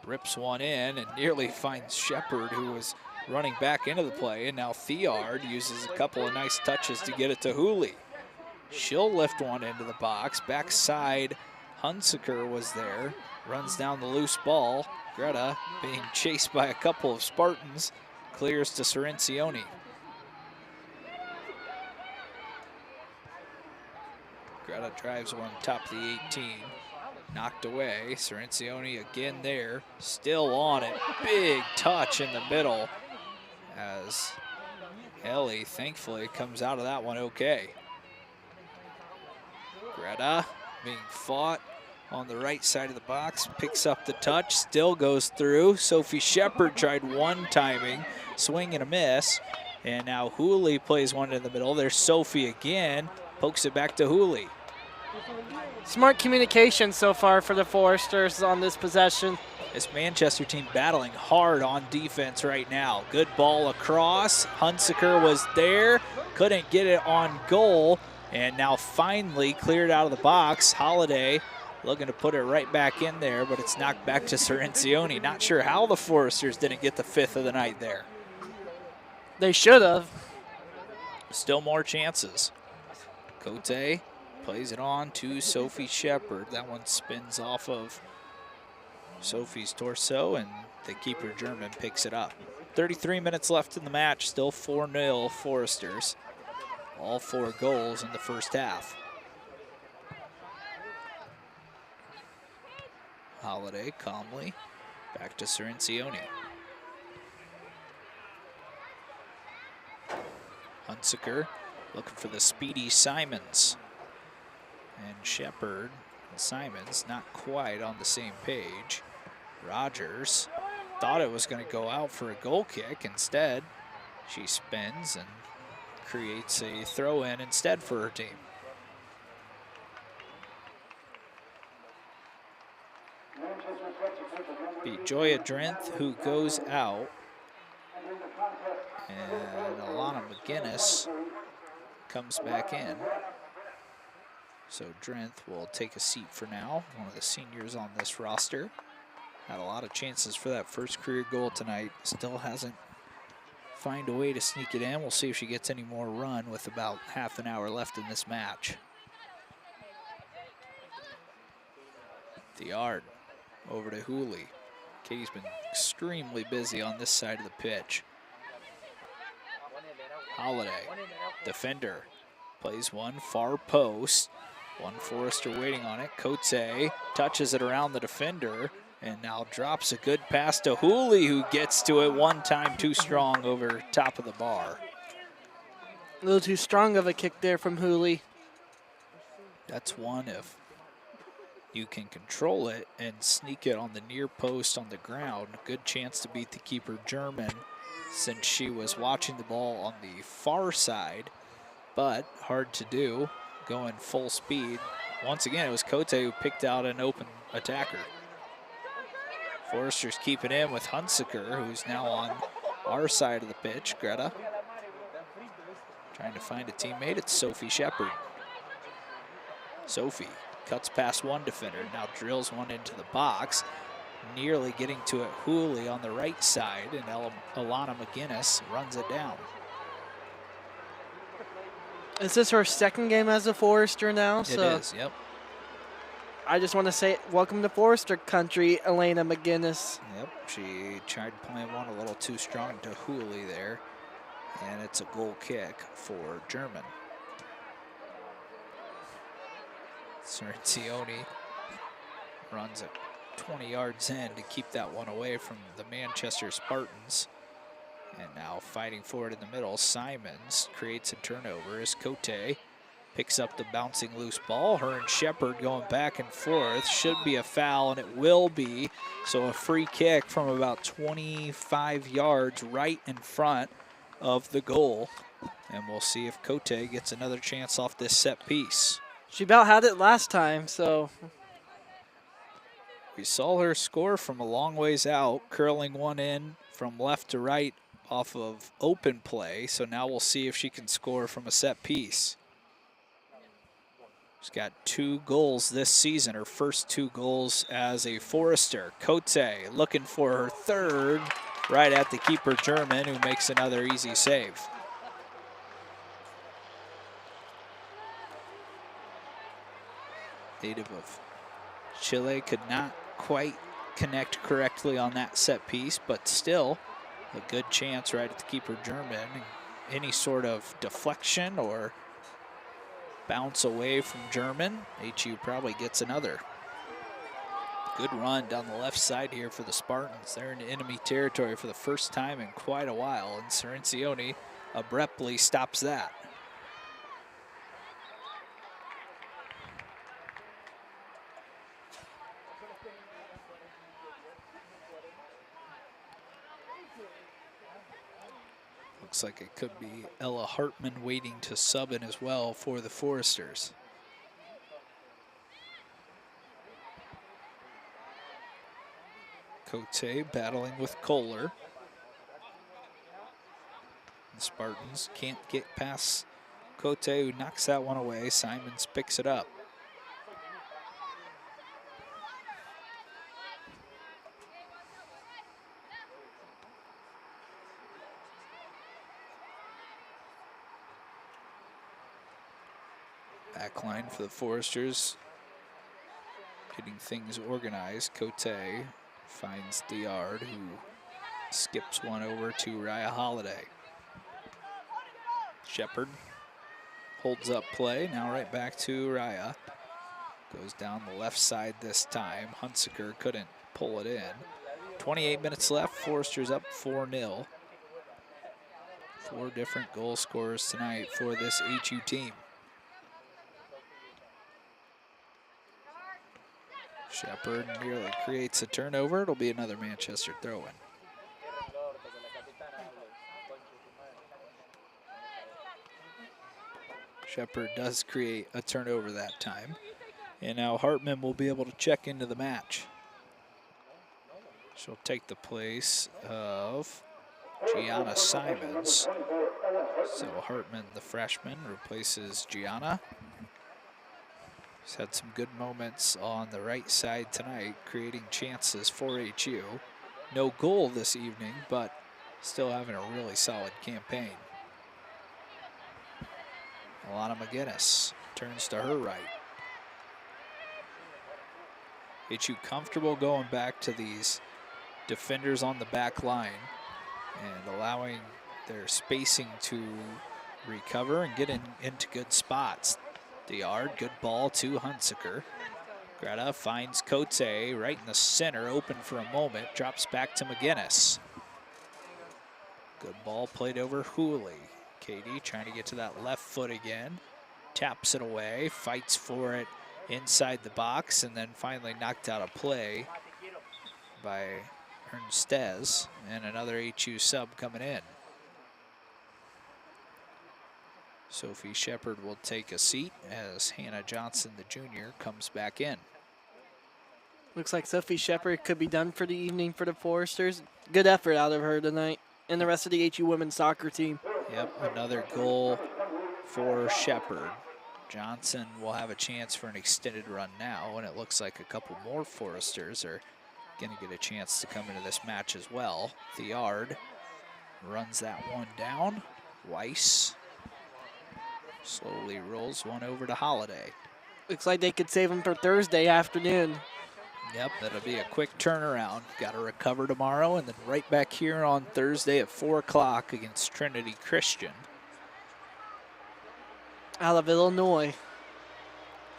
rips one in and nearly finds Shepard, who was running back into the play. And now Theard uses a couple of nice touches to get it to Hooley. She'll lift one into the box. Backside, Hunsaker was there. Runs down the loose ball. Greta being chased by a couple of Spartans. Clears to Cirencioni. Greta drives one top of the 18. Knocked away. Cirencioni again there. Still on it. Big touch in the middle as Ellie thankfully comes out of that one okay. Greta being fought on the right side of the box. Picks up the touch. Still goes through. Sophie Shepard tried one timing. Swing and a miss. And now Hooley plays one in the middle. There's Sophie again. Pokes it back to Hooley. Smart communication so far for the Foresters on this possession. This Manchester team battling hard on defense right now. Good ball across. Hunsaker was there. Couldn't get it on goal. And now finally cleared out of the box. Holiday looking to put it right back in there, but it's knocked back to Cirencioni. Not sure how the Foresters didn't get the 5th of the night there. They should have. Still more chances. Cote plays it on to Sophie Shepard. That one spins off of Sophie's torso, and the keeper German picks it up. 33 minutes left in the match. Still 4-0 Foresters. All 4 goals in the first half. Holiday calmly back to Cirencioni. Hunsaker looking for the speedy Simons. And Shepard and Simons not quite on the same page. Rogers thought it was going to go out for a goal kick. Instead, she spins and creates a throw-in instead for her team. Be Joya Drenth, who goes out. And Alana McGinnis comes back in. So Drenth will take a seat for now, one of the seniors on this roster. Had a lot of chances for that first career goal tonight. Still hasn't found a way to sneak it in. We'll see if she gets any more run with about half an hour left in this match. Theard over to Hooley. Katie's been extremely busy on this side of the pitch. Holiday, defender, plays one far post. One Forester waiting on it. Cote touches it around the defender and now drops a good pass to Hooley, who gets to it one time too strong over top of the bar. A little too strong of a kick there from Hooley. That's one if you can control it and sneak it on the near post on the ground. Good chance to beat the keeper German, since she was watching the ball on the far side, but hard to do, going full speed. Once again, it was Cote who picked out an open attacker. Foresters keep it in with Hunsaker, who's now on our side of the pitch. Greta trying to find a teammate. It's Sophie Shepard. Sophie cuts past one defender, now drills one into the box. Nearly getting to it, Hooley on the right side, and Alana McGinnis runs it down. Is this her second game as a Forester now? It is, yep. I just want to say welcome to Forester country, Elena McGinnis. Yep, she tried playing one a little too strong to Hooley there, and it's a goal kick for German. Cirencioni runs it 20 yards in to keep that one away from the Manchester Spartans. And now fighting for it in the middle, Simons creates a turnover as Cote picks up the bouncing loose ball. Her and Shepard going back and forth. Should be a foul, and it will be. So a free kick from about 25 yards right in front of the goal. And we'll see if Cote gets another chance off this set piece. She about had it last time, so. We saw her score from a long ways out, curling one in from left to right off of open play, so now we'll see if she can score from a set piece. She's got 2 goals this season, her first 2 goals as a Forester. Cote looking for her 3rd, right at the keeper German, who makes another easy save. Native of Chile could not quite connect correctly on that set piece, but still a good chance right at the keeper German. Any sort of deflection or bounce away from German, HU probably gets another. Good run down the left side here for the Spartans. They're in enemy territory for the first time in quite a while, and Cirencioni abruptly stops that. Looks like it could be Ella Hartman waiting to sub in as well for the Foresters. Cote battling with Kohler. The Spartans can't get past Cote, who knocks that one away. Simons picks it up. Back line for the Foresters, getting things organized. Cote finds Diard, who skips one over to Raya Holiday. Shepard holds up play, now right back to Raya. Goes down the left side this time. Hunsaker couldn't pull it in. 28 minutes left, Foresters up 4-0. 4 different goal scorers tonight for this HU team. Shepard nearly creates a turnover. It'll be another Manchester throw-in. Shepard does create a turnover that time. And now Hartman will be able to check into the match. She'll take the place of Gianna Simons. So Hartman, the freshman, replaces Gianna. He's had some good moments on the right side tonight, creating chances for HU. No goal this evening, but still having a really solid campaign. Alana McGinnis turns to her right. HU comfortable going back to these defenders on the back line and allowing their spacing to recover and get into good spots. Diard, good ball to Hunsaker. Greta finds Cote right in the center, open for a moment, drops back to McGinnis. Good ball played over Hooley. Katie trying to get to that left foot again, taps it away, fights for it inside the box, and then finally knocked out of play by Ernstez, and another HU sub coming in. Sophie Shepard will take a seat as Hannah Johnson, the junior, comes back in. Looks like Sophie Shepard could be done for the evening for the Foresters. Good effort out of her tonight and the rest of the HU women's soccer team. Yep, another goal for Shepard. Johnson will have a chance for an extended run now, and it looks like a couple more Foresters are going to get a chance to come into this match as well. Thiard runs that one down. Weiss slowly rolls one over to Holiday. Looks like they could save him for Thursday afternoon. Yep, that'll be a quick turnaround. Got to recover tomorrow, and then right back here on Thursday at 4 o'clock against Trinity Christian. Out of Illinois.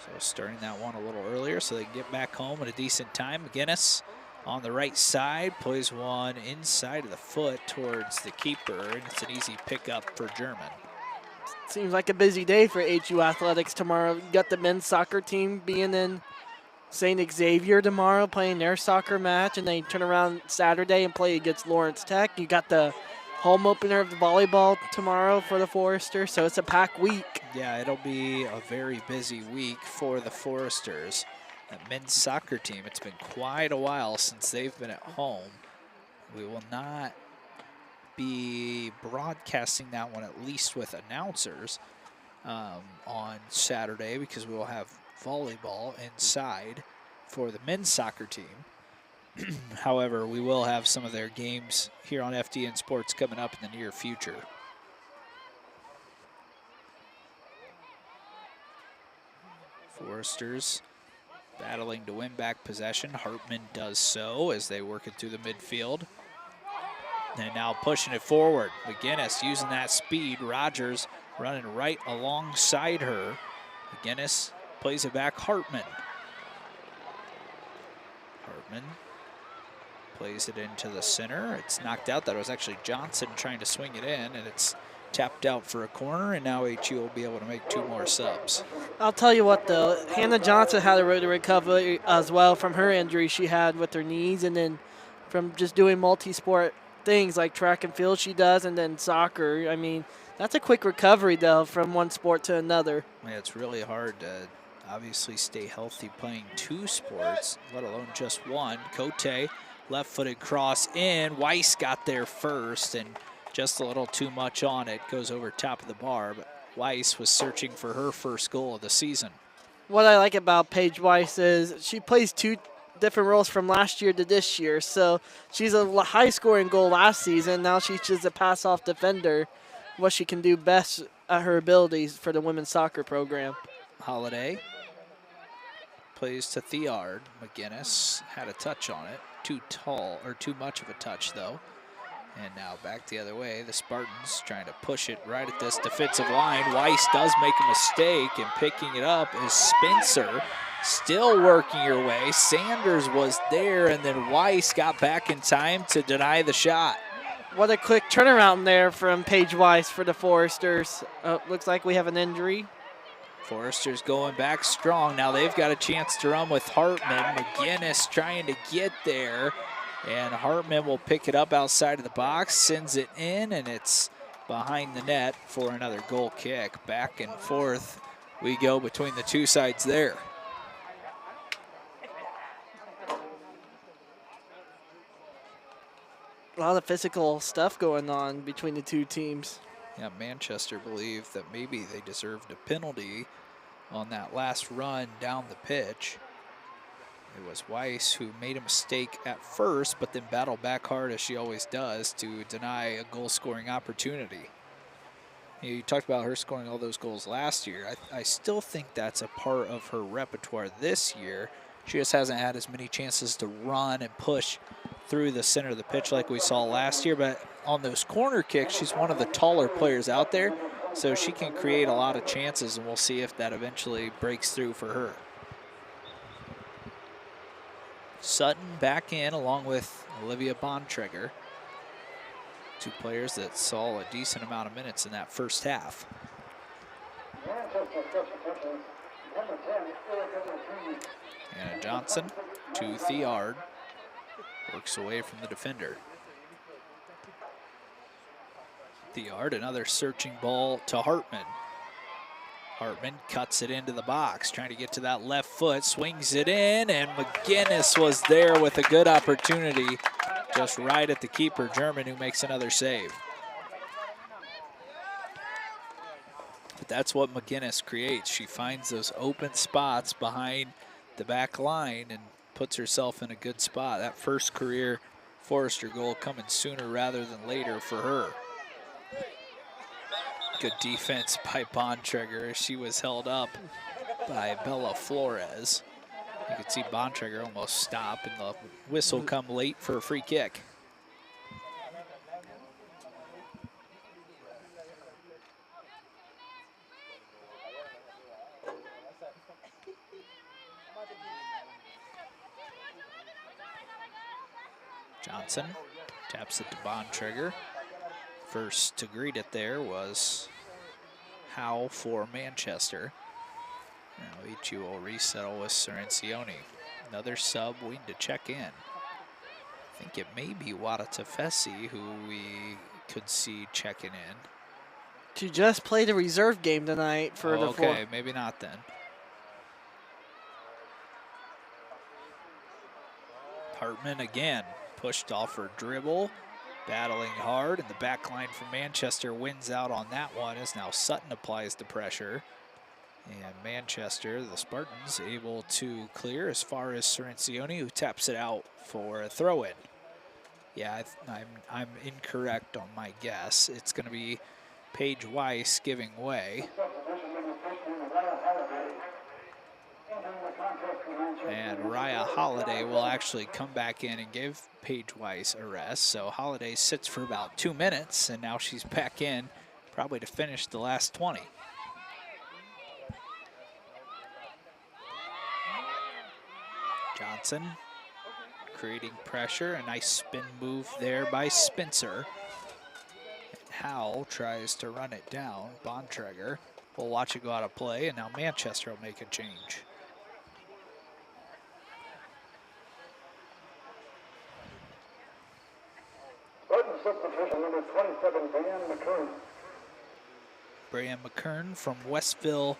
So starting that one a little earlier so they can get back home at a decent time. McGinnis on the right side, plays one inside of the foot towards the keeper, and it's an easy pickup for German. Seems like a busy day for HU Athletics tomorrow. You got the men's soccer team being in St. Xavier tomorrow, playing their soccer match, and they turn around Saturday and play against Lawrence Tech. You got the home opener of the volleyball tomorrow for the Foresters, so it's a packed week. Yeah, it'll be a very busy week for the Foresters. That men's soccer team, it's been quite a while since they've been at home. We will not be broadcasting that one at least with announcers on Saturday, because we will have volleyball inside for the men's soccer team. However, we will have some of their games here on FDN Sports coming up in the near future. Foresters battling to win back possession. Hartman does so as they work it through the midfield. And now pushing it forward. McGinnis using that speed. Rogers running right alongside her. McGinnis plays it back. Hartman. Hartman plays it into the center. It's knocked out. That was actually Johnson trying to swing it in, and it's tapped out for a corner, and now HU will be able to make 2 more subs. I'll tell you what, though, Hannah Johnson had a road to recovery as well from her injury she had with her knees, and then from just doing multi-sport things like track and field she does, and then soccer. I mean, that's a quick recovery, though, from one sport to another. Yeah, it's really hard to obviously stay healthy playing 2 sports, let alone just one. Cote, left-footed cross in. Weiss got there first, and just a little too much on it. Goes over top of the bar, but Weiss was searching for her first goal of the season. What I like about Paige Weiss is she plays 2 different roles from last year to this year. So she's a high-scoring goal last season. Now she's just a pass-off defender, what she can do best at her abilities for the women's soccer program. Holiday plays to Theard. McGinnis had a touch on it. Too tall, or too much of a touch, though. And now back the other way. The Spartans trying to push it right at this defensive line. Weiss does make a mistake, and picking it up is Spencer. Still working her way. Sanders was there, and then Weiss got back in time to deny the shot. What a quick turnaround there from Paige Weiss for the Foresters. Looks like we have an injury. Foresters going back strong. Now they've got a chance to run with Hartman. McGinnis trying to get there, and Hartman will pick it up outside of the box, sends it in, and it's behind the net for another goal kick. Back and forth we go between the 2 sides there. A lot of physical stuff going on between the 2 teams. Yeah, Manchester believed that maybe they deserved a penalty on that last run down the pitch. It was Weiss who made a mistake at first, but then battled back hard, as she always does, to deny a goal-scoring opportunity. You talked about her scoring all those goals last year. I still think that's a part of her repertoire this year. She just hasn't had as many chances to run and push through the center of the pitch like we saw last year, but on those corner kicks, she's one of the taller players out there, so she can create a lot of chances, and we'll see if that eventually breaks through for her. Sutton back in along with Olivia Bontrager, 2 players that saw a decent amount of minutes in that first half. Anna Johnson to Theard. Works away from the defender. Theard, another searching ball to Hartman. Hartman cuts it into the box, trying to get to that left foot, swings it in, and McGinnis was there with a good opportunity, just right at the keeper, German, who makes another save. But that's what McGinnis creates. She finds those open spots behind the back line and puts herself in a good spot. That first career Forester goal coming sooner rather than later for her. Good defense by Bontrager. She was held up by Bella Flores. You could see Bontrager almost stop, and the whistle come late for a free kick. Johnson taps it to Bontrager. First to greet it there was Howe for Manchester. Now HU will resettle with Cerencioni. Another sub waiting to check in. I think it may be Wada Tefesi who we could see checking in. She just played a reserve game tonight for the Okay, maybe not then. Hartman again pushed off her dribble. Battling hard, and the back line from Manchester wins out on that one as now Sutton applies the pressure. And Manchester, the Spartans, able to clear as far as Cerencioni, who taps it out for a throw-in. Yeah, I'm incorrect on my guess. It's going to be Paige Weiss giving way. And Raya Holiday will actually come back in and give Paige Weiss a rest. So Holiday sits for about 2 minutes, and now she's back in probably to finish the last 20. Johnson creating pressure, a nice spin move there by Spencer. And Howell tries to run it down. Bontrager will watch it go out of play, and now Manchester will make a change. Substitution number 27, Brianne McKern. Brianne McKern from Westville,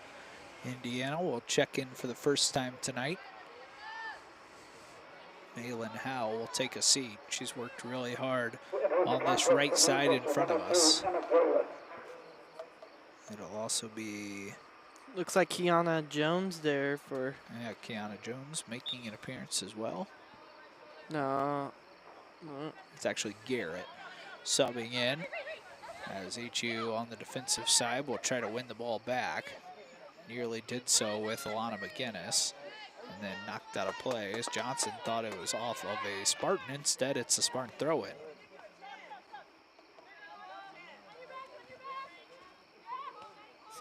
Indiana, will check in for the first time tonight. Malin Howell will take a seat. She's worked really hard on this right side in front of us. It'll also be... Looks like Kiana Jones there for... Yeah, Kiana Jones making an appearance as well. No. It's actually Garrett subbing in as HU on the defensive side will try to win the ball back. Nearly did so with Alana McGinnis and then knocked out of play as Johnson thought it was off of a Spartan. Instead, it's a Spartan throw-in.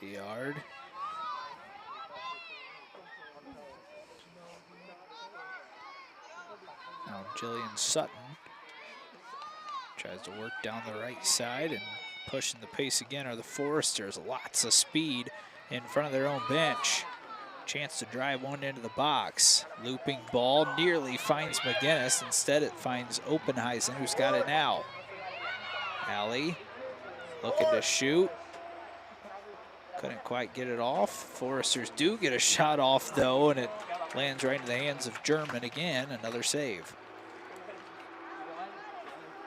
Theard. Now Jillian Sutton tries to work down the right side, and pushing the pace again are the Foresters. Lots of speed in front of their own bench. Chance to drive one into the box. Looping ball nearly finds McGinnis. Instead it finds Oppenheisen, who's got it now. Allie looking to shoot. Couldn't quite get it off. Foresters do get a shot off though, and it lands right into the hands of German again. Another save.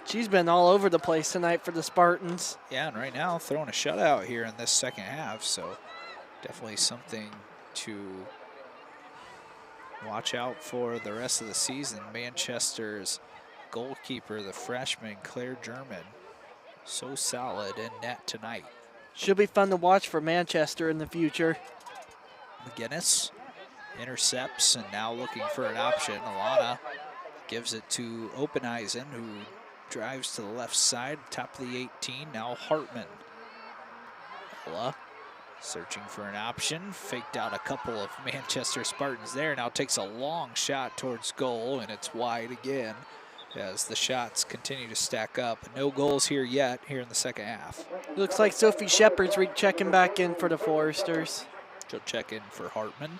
She's been all over the place tonight for the Spartans. Yeah, and right now throwing a shutout here in this second half, so definitely something to watch out for the rest of the season. Manchester's goalkeeper, the freshman Claire German, so solid in net tonight. Should be fun to watch for Manchester in the future. McGinnis intercepts and now looking for an option. Alana gives it to Oppenheisen, who drives to the left side, top of the 18. Now Hartman. Ella searching for an option. Faked out a couple of Manchester Spartans there. Now takes a long shot towards goal, and it's wide again as the shots continue to stack up. No goals here yet here in the second half. Looks like Sophie Shepard's checking back in for the Foresters. She'll check in for Hartman.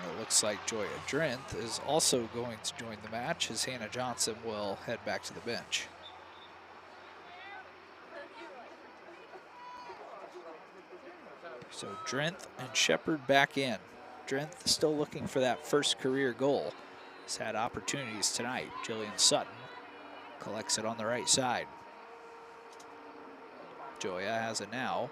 It looks like Joya Drenth is also going to join the match as Hannah Johnson will head back to the bench. So Drenth and Shepard back in. Drenth still looking for that first career goal. He's had opportunities tonight. Jillian Sutton collects it on the right side. Joya has it now.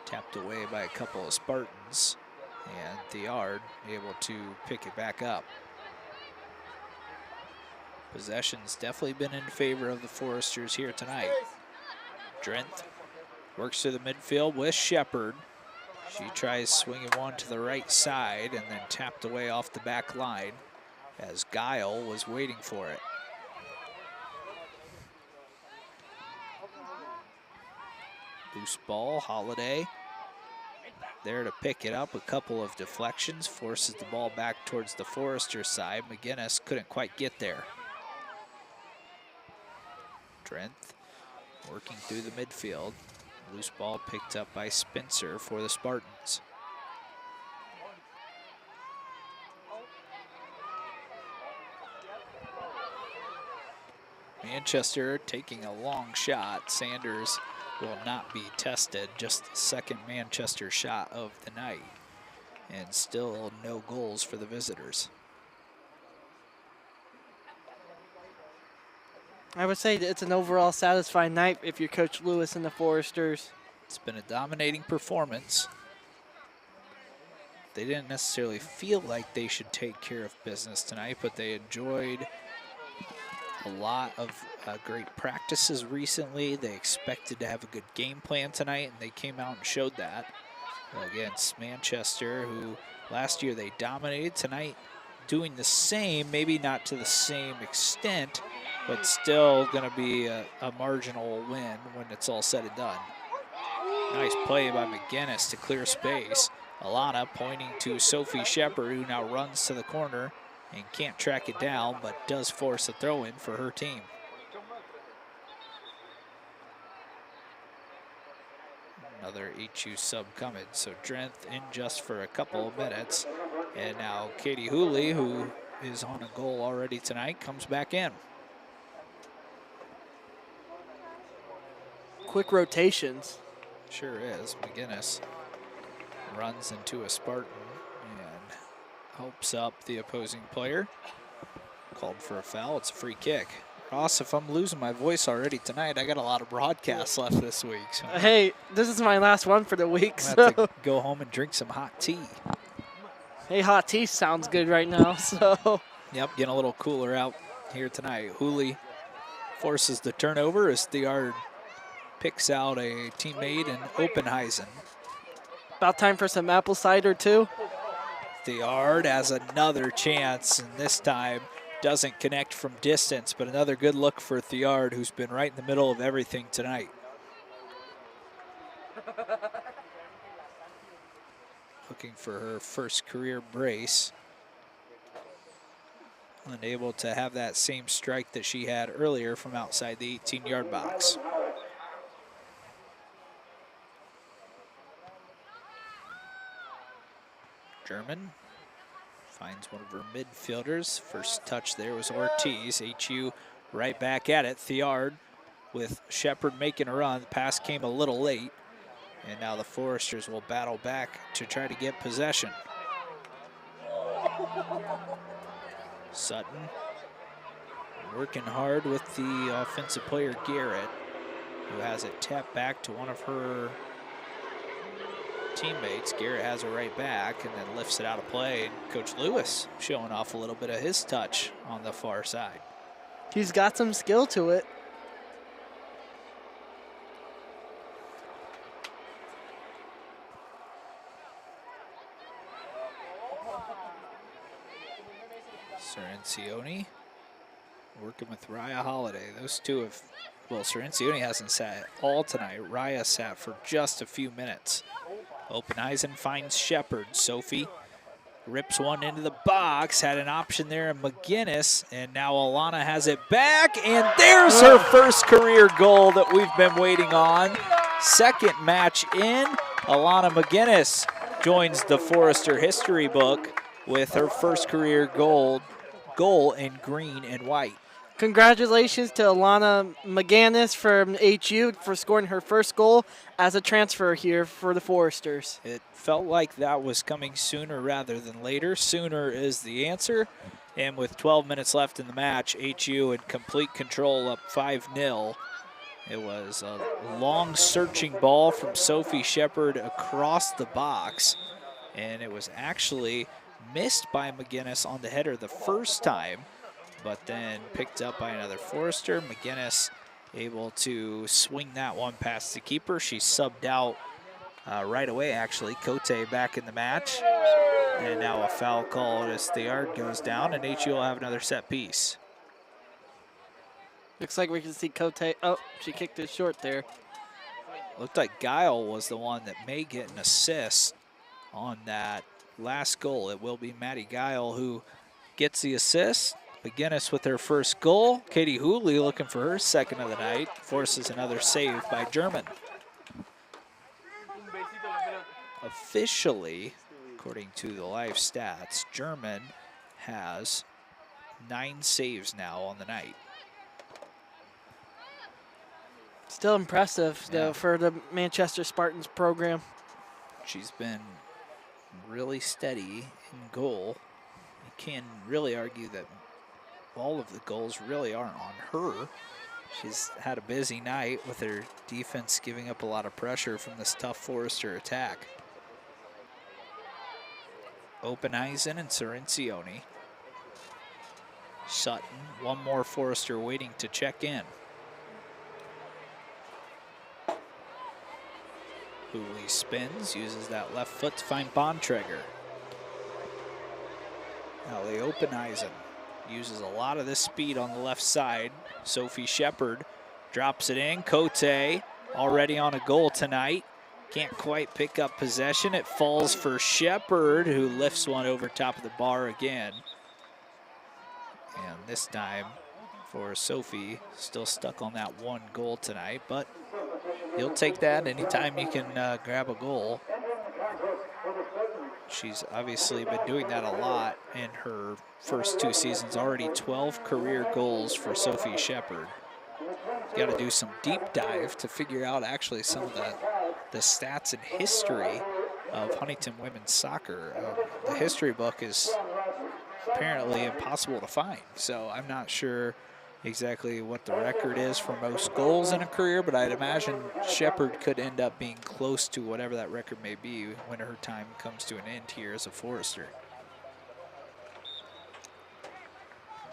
Tapped away by a couple of Spartans. And Theard able to pick it back up. Possession's definitely been in favor of the Foresters here tonight. Drenth works to the midfield with Shepard. She tries swinging one to the right side and then tapped away off the back line as Guile was waiting for it. Loose ball, Holiday there to pick it up. A couple of deflections, forces the ball back towards the Forester side. McGinnis couldn't quite get there. Drenth working through the midfield. Loose ball picked up by Spencer for the Spartans. Manchester taking a long shot. Sanders will not be tested. Just the second Manchester shot of the night. And still no goals for the visitors. I would say that it's an overall satisfying night if you're Coach Lewis and the Foresters. It's been a dominating performance. They didn't necessarily feel like they should take care of business tonight, but they enjoyed a lot of great practices recently. They expected to have a good game plan tonight, and they came out and showed that against Manchester, who last year they dominated. Tonight, doing the same, maybe not to the same extent, but still going to be a marginal win when it's all said and done. Nice play by McGinnis to clear space. Alana pointing to Sophie Shepard, who now runs to the corner and can't track it down, but does force a throw-in for her team. Another HU sub coming, so Drenth in just for a couple of minutes. And now Katie Hooley, who is on a goal already tonight, comes back in. Quick rotations. Sure is. McGinnis runs into a Spartan and helps up the opposing player. Called for a foul. It's a free kick. Ross, if I'm losing my voice already tonight, I got a lot of broadcasts left this week. So hey, this is my last one for the week. I'm gonna have to go home and drink some hot tea. Hey, hot tea sounds good right now. So. Yep, getting a little cooler out here tonight. Hooley forces the turnover as Theard picks out a teammate in Oppenheisen. About time for some apple cider too. Theard has another chance, and this time doesn't connect from distance, but another good look for Theard, who's been right in the middle of everything tonight. Looking for her first career brace. Unable to have that same strike that she had earlier from outside the 18-yard box. German finds one of her midfielders. First touch there was Ortiz. HU right back at it. Theard with Shepard making a run. The pass came a little late. And now the Foresters will battle back to try to get possession. Sutton working hard with the offensive player Garrett, who has it tapped back to one of her teammates. Garrett has it right back and then lifts it out of play. And Coach Lewis showing off a little bit of his touch on the far side. He's got some skill to it. Cerencioni working with Raya Holiday. Those two have, well, Cerencioni hasn't sat all tonight. Raya sat for just a few minutes. Oppenheisen finds Shepard. Sophie rips one into the box. Had an option there in McGinnis, and now Alana has it back, and there's her first career goal that we've been waiting on. Second match in. Alana McGinnis joins the Forester history book with her first career goal in green and white. Congratulations to Alana McGinnis from HU for scoring her first goal as a transfer here for the Foresters. It felt like that was coming sooner rather than later. Sooner is the answer. And with 12 minutes left in the match, HU in complete control, up 5-0. It was a long searching ball from Sophie Shepard across the box. And it was actually missed by McGinnis on the header the first time, but then picked up by another Forester. McGinnis able to swing that one past the keeper. She subbed out right away, actually. Cote back in the match. And now a foul call as Theard goes down, and HU will have another set piece. Looks like we can see Cote. Oh, she kicked it short there. Looked like Guile was the one that may get an assist on that last goal. It will be Maddie Guile who gets the assist. McGinnis with her first goal. Katie Hooley looking for her second of the night. Forces another save by German. Officially, according to the live stats, German has 9 saves now on the night. Still impressive, though, for the Manchester Spartans program. She's been really steady in goal. You can really argue that all of the goals really aren't on her. She's had a busy night with her defense giving up a lot of pressure from this tough Forrester attack. Openeisen and Cirencioni. Sutton, one more Forrester waiting to check in. Hooley spins, uses that left foot to find Bontrager. Now the Openeisen uses a lot of this speed on the left side. Sophie Shepard drops it in. Cote already on a goal tonight. Can't quite pick up possession. It falls for Shepard, who lifts one over top of the bar again. And this time for Sophie, still stuck on that one goal tonight, but you'll take that anytime you can grab a goal. She's obviously been doing that a lot in her first 2 seasons. Already 12 career goals for Sophie Shepard. Got to do some deep dive to figure out actually some of the stats and history of Huntington women's soccer. The history book is apparently impossible to find, so I'm not sure exactly what the record is for most goals in a career, but I'd imagine Shepard could end up being close to whatever that record may be when her time comes to an end here as a Forrester.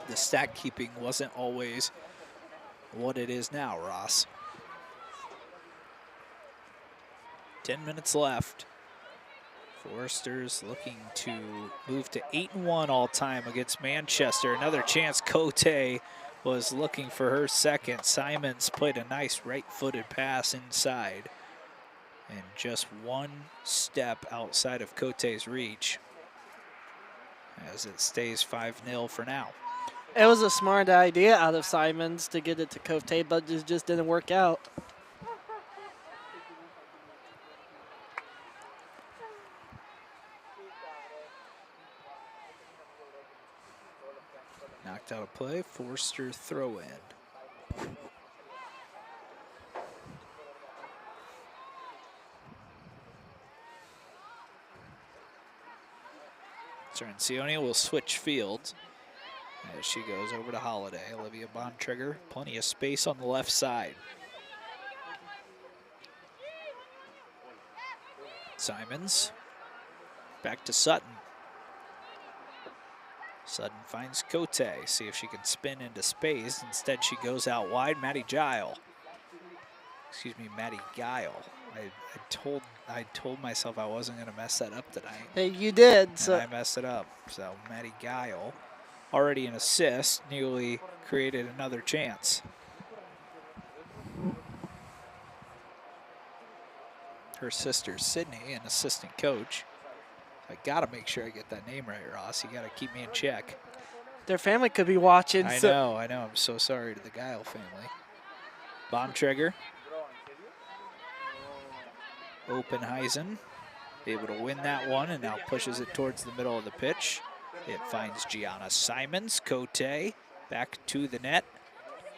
The stat keeping wasn't always what it is now, Ross. 10 minutes left. Forrester's looking to move to 8-1 all time against Manchester. Another chance. Cote was looking for her second. Simons played a nice right-footed pass inside. And just one step outside of Cote's reach as it stays 5-0 for now. It was a smart idea out of Simons to get it to Cote, but it just didn't work out. Knocked out of play, Forrester throw in. Cirencioni will switch fields as she goes over to Holiday. Olivia Bontrager, plenty of space on the left side. Simons, back to Sutton. Sutton finds Cote, see if she can spin into space. Instead, she goes out wide. Maddie Guile. I told myself I wasn't going to mess that up tonight. Hey, you did. And so I messed it up. So Maddie Guile, already an assist, newly created another chance. Her sister Sydney, an assistant coach. I gotta make sure I get that name right, Ross. You gotta keep me in check. Their family could be watching. I know. I'm so sorry to the Guile family. Bontrager. Openheisen, able to win that one and now pushes it towards the middle of the pitch. It finds Gianna Simons. Cote back to the net.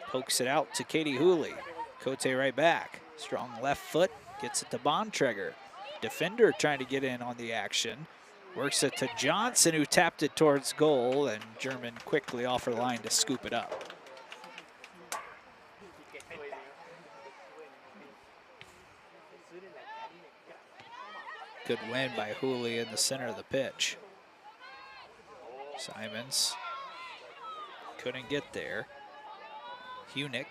Pokes it out to Katie Hooley. Cote right back. Strong left foot. Gets it to Bontrager. Defender trying to get in on the action. Works it to Johnson, who tapped it towards goal, and German quickly off her line to scoop it up. Good win by Hooley in the center of the pitch. Simons couldn't get there. Hunick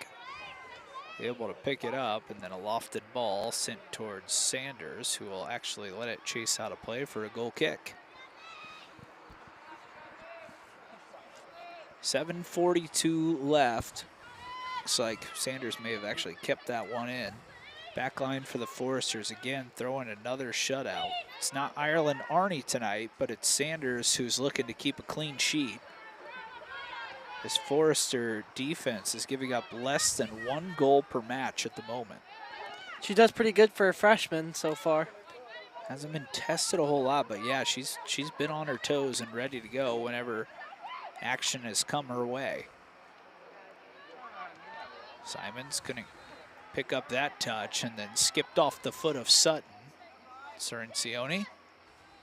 able to pick it up, and then a lofted ball sent towards Sanders, who will actually let it chase out of play for a goal kick. 7:42 left. Looks like Sanders may have actually kept that one in. Backline for the Foresters again, throwing another shutout. It's not Ireland Arney tonight, but it's Sanders who's looking to keep a clean sheet. This Forrester defense is giving up less than 1 goal per match at the moment. She does pretty good for a freshman so far. Hasn't been tested a whole lot, but yeah, she's been on her toes and ready to go whenever action has come her way. Simons couldn't pick up that touch and then skipped off the foot of Sutton. Cirencioni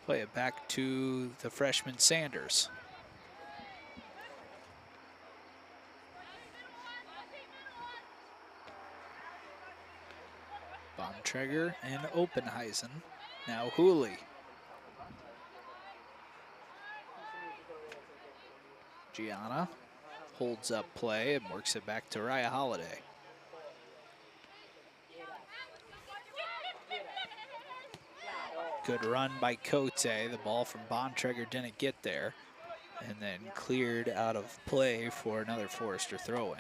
play it back to the freshman Sanders. Bontrager and Oppenheisen. Now Hooley. Gianna holds up play and works it back to Raya Holiday. Good run by Cote. The ball from Bontrager didn't get there, and then cleared out of play for another Forrester throw-in.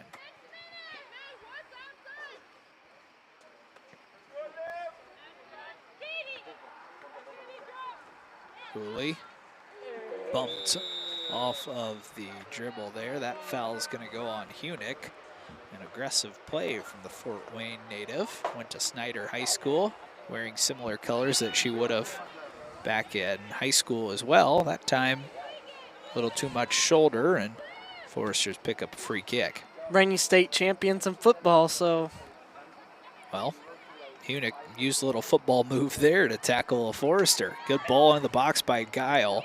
Hooley bumped off of the dribble there. That foul is going to go on Hunick. An aggressive play from the Fort Wayne native. Went to Snyder High School, wearing similar colors that she would have back in high school as well. That time, a little too much shoulder, and Foresters pick up a free kick. Reigning state champions in football, so. Well, Hunick used a little football move there to tackle a Forrester. Good ball in the box by Guile.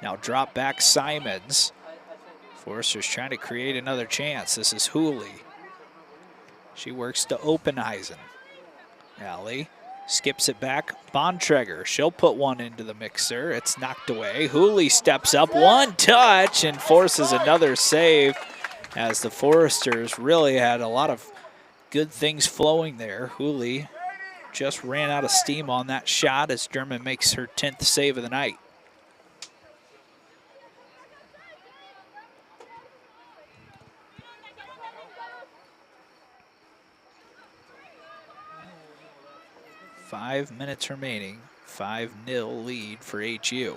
Now drop back Simons. Forrester's trying to create another chance. This is Hooley. She works to Oppenheisen. Allie skips it back. Bontrager, she'll put one into the mixer. It's knocked away. Hooley steps up, one touch, and forces another save, as the Foresters really had a lot of good things flowing there. Hooley just ran out of steam on that shot as German makes her 10th save of the night. Five minutes remaining, 5-0 lead for HU.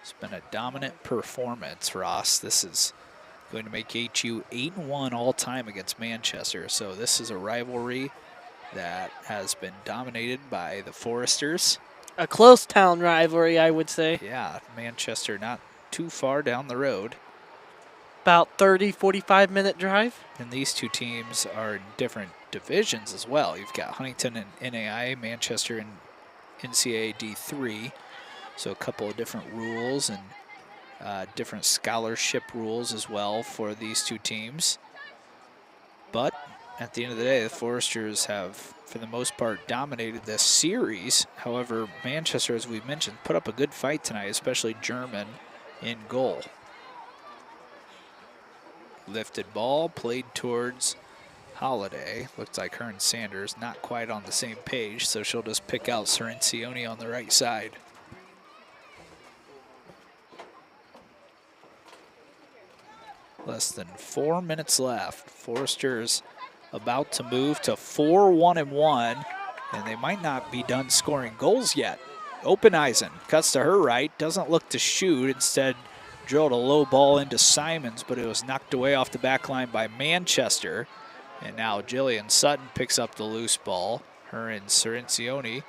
It's been a dominant performance, Ross. This is going to make HU 8-1 all time against Manchester. So this is a rivalry that has been dominated by the Foresters. A close town rivalry, I would say. Yeah, Manchester not too far down the road. About 30, 45-minute drive. And these two teams are in different divisions as well. You've got Huntington and NAI, Manchester and NCAA D3. So a couple of different rules and different scholarship rules as well for these two teams. But at the end of the day, the Foresters have, for the most part, dominated this series. However, Manchester, as we mentioned, put up a good fight tonight, especially German in goal. Lifted ball, played towards Holiday. Looks like her and Sanders not quite on the same page, so she'll just pick out Cerencioni on the right side. Less than 4 minutes left. Foresters about to move to 4-1-1, and they might not be done scoring goals yet. Oppenheisen cuts to her right, doesn't look to shoot, instead drilled a low ball into Simons, but it was knocked away off the back line by Manchester. And now Jillian Sutton picks up the loose ball. Her and Cerencioni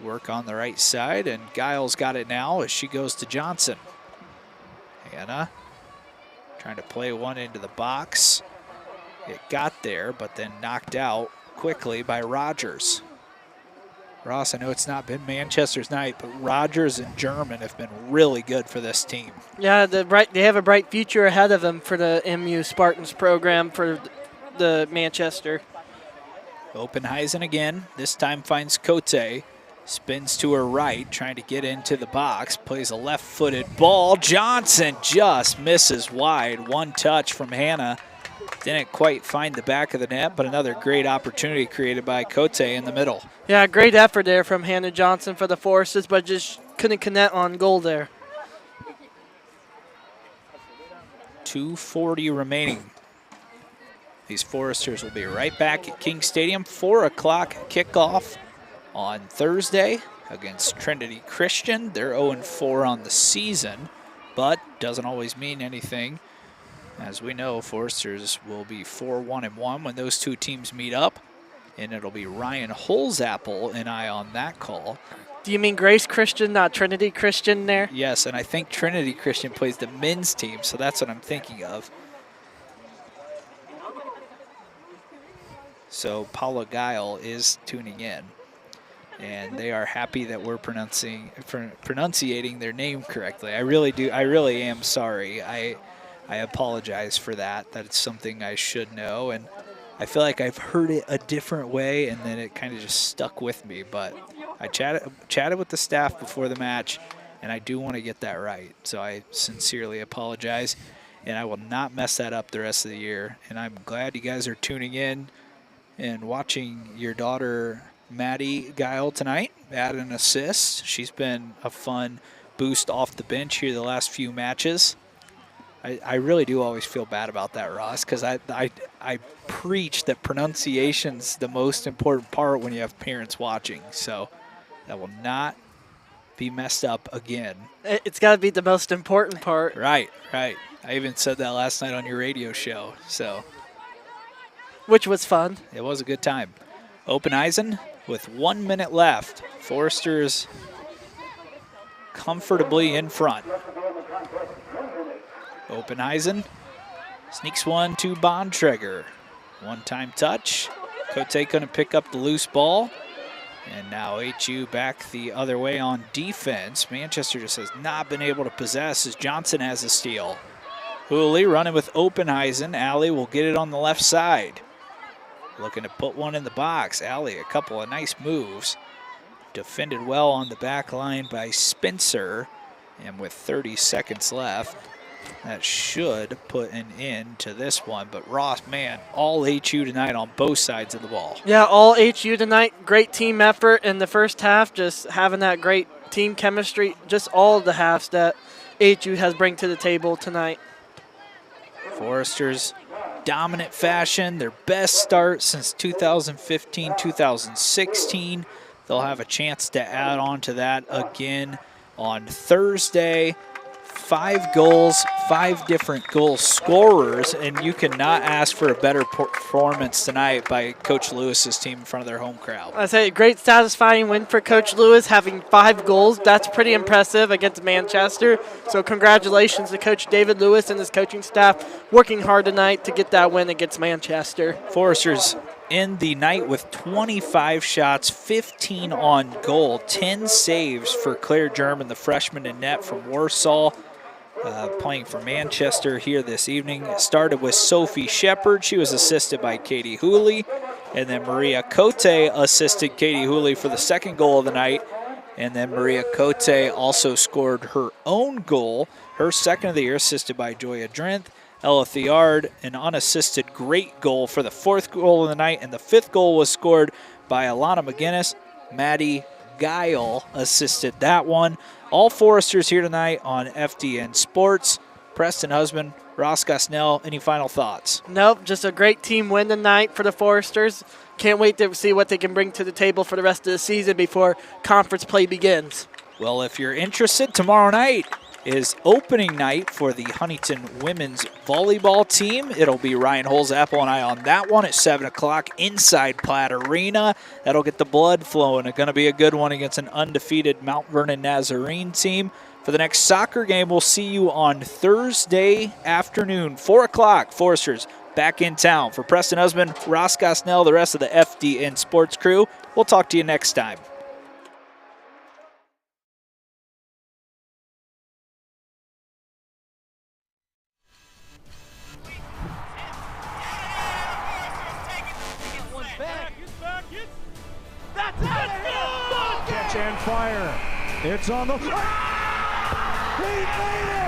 work on the right side, and Giles got it now as she goes to Johnson. Hannah trying to play one into the box. It got there, but then knocked out quickly by Rogers. Ross, I know it's not been Manchester's night, but Rogers and German have been really good for this team. Yeah, they have a bright future ahead of them for the MU Spartans program for the Manchester. Oppenheisen again, this time finds Cote. Spins to her right, trying to get into the box. Plays a left-footed ball. Johnson just misses wide. One touch from Hannah. Didn't quite find the back of the net, but another great opportunity created by Cote in the middle. Yeah, great effort there from Hannah Johnson for the Foresters, but just couldn't connect on goal there. 2:40 remaining. These Foresters will be right back at King Stadium. 4 o'clock kickoff on Thursday against Trinity Christian. They're 0-4 on the season, but doesn't always mean anything. As we know, Foresters will be 4-1-1 when those two teams meet up, and it'll be Ryan Holzapple and I on that call. Do you mean Grace Christian, not Trinity Christian there? Yes, and I think Trinity Christian plays the men's team, so that's what I'm thinking of. So Paula Guile is tuning in, and they are happy that we're pronunciating their name correctly. I really am sorry. I apologize for that. That's something I should know. And I feel like I've heard it a different way, and then it kind of just stuck with me. But I chatted with the staff before the match, and I do want to get that right. So I sincerely apologize, and I will not mess that up the rest of the year. And I'm glad you guys are tuning in and watching your daughter, Maddie Guile, tonight add an assist. She's been a fun boost off the bench here the last few matches. I really do always feel bad about that, Ross, because I preach that pronunciation's the most important part when you have parents watching. So that will not be messed up again. It's got to be the most important part. Right. I even said that last night on your radio show. So, which was fun. It was a good time. Open Eisen with 1 minute left. Foresters comfortably in front. Open Eisen sneaks one to Bontrager. One-time touch. Cote couldn't pick up the loose ball. And now HU back the other way on defense. Manchester just has not been able to possess as Johnson has a steal. Hooley running with Open Eisen. Alley will get it on the left side. Looking to put one in the box. Alley, a couple of nice moves. Defended well on the back line by Spencer. And with 30 seconds left, that should put an end to this one. But Ross, man, all HU tonight on both sides of the ball. Yeah, all HU tonight. Great team effort in the first half, just having that great team chemistry. Just all of the halves that HU has bring to the table tonight. Foresters dominant fashion, their best start since 2015-2016. They'll have a chance to add on to that again on Thursday. 5 goals, 5 different goal scorers, and you cannot ask for a better performance tonight by Coach Lewis's team in front of their home crowd. I say great satisfying win for Coach Lewis, having 5 goals. That's pretty impressive against Manchester. So congratulations to Coach David Lewis and his coaching staff working hard tonight to get that win against Manchester. Foresters end the night with 25 shots, 15 on goal, 10 saves for Claire German, the freshman in net from Warsaw. Playing for Manchester here this evening. It started with Sophie Shepard. She was assisted by Katie Hooley. And then Maria Cote assisted Katie Hooley for the second goal of the night. And then Maria Cote also scored her own goal, her second of the year, assisted by Joya Drenth. Ella Thiard, an unassisted great goal for the 4th goal of the night. And the 5th goal was scored by Alana McGinnis. Maddie Guile assisted that one. All Foresters here tonight on FDN Sports. Preston Husband, Ross Gosnell, any final thoughts? Nope, just a great team win tonight for the Foresters. Can't wait to see what they can bring to the table for the rest of the season before conference play begins. Well, if you're interested, tomorrow night is opening night for the Huntington women's volleyball team. It'll be Ryan Holzapple and I on that one at 7 o'clock inside Platt Arena. That'll get the blood flowing. It's going to be a good one against an undefeated Mount Vernon Nazarene team. For the next soccer game, we'll see you on Thursday afternoon, 4 o'clock. Foresters back in town. For Preston Husband, Ross Gosnell, the rest of the FDN Sports crew, we'll talk to you next time. Catch and fire. It's on the... He made it!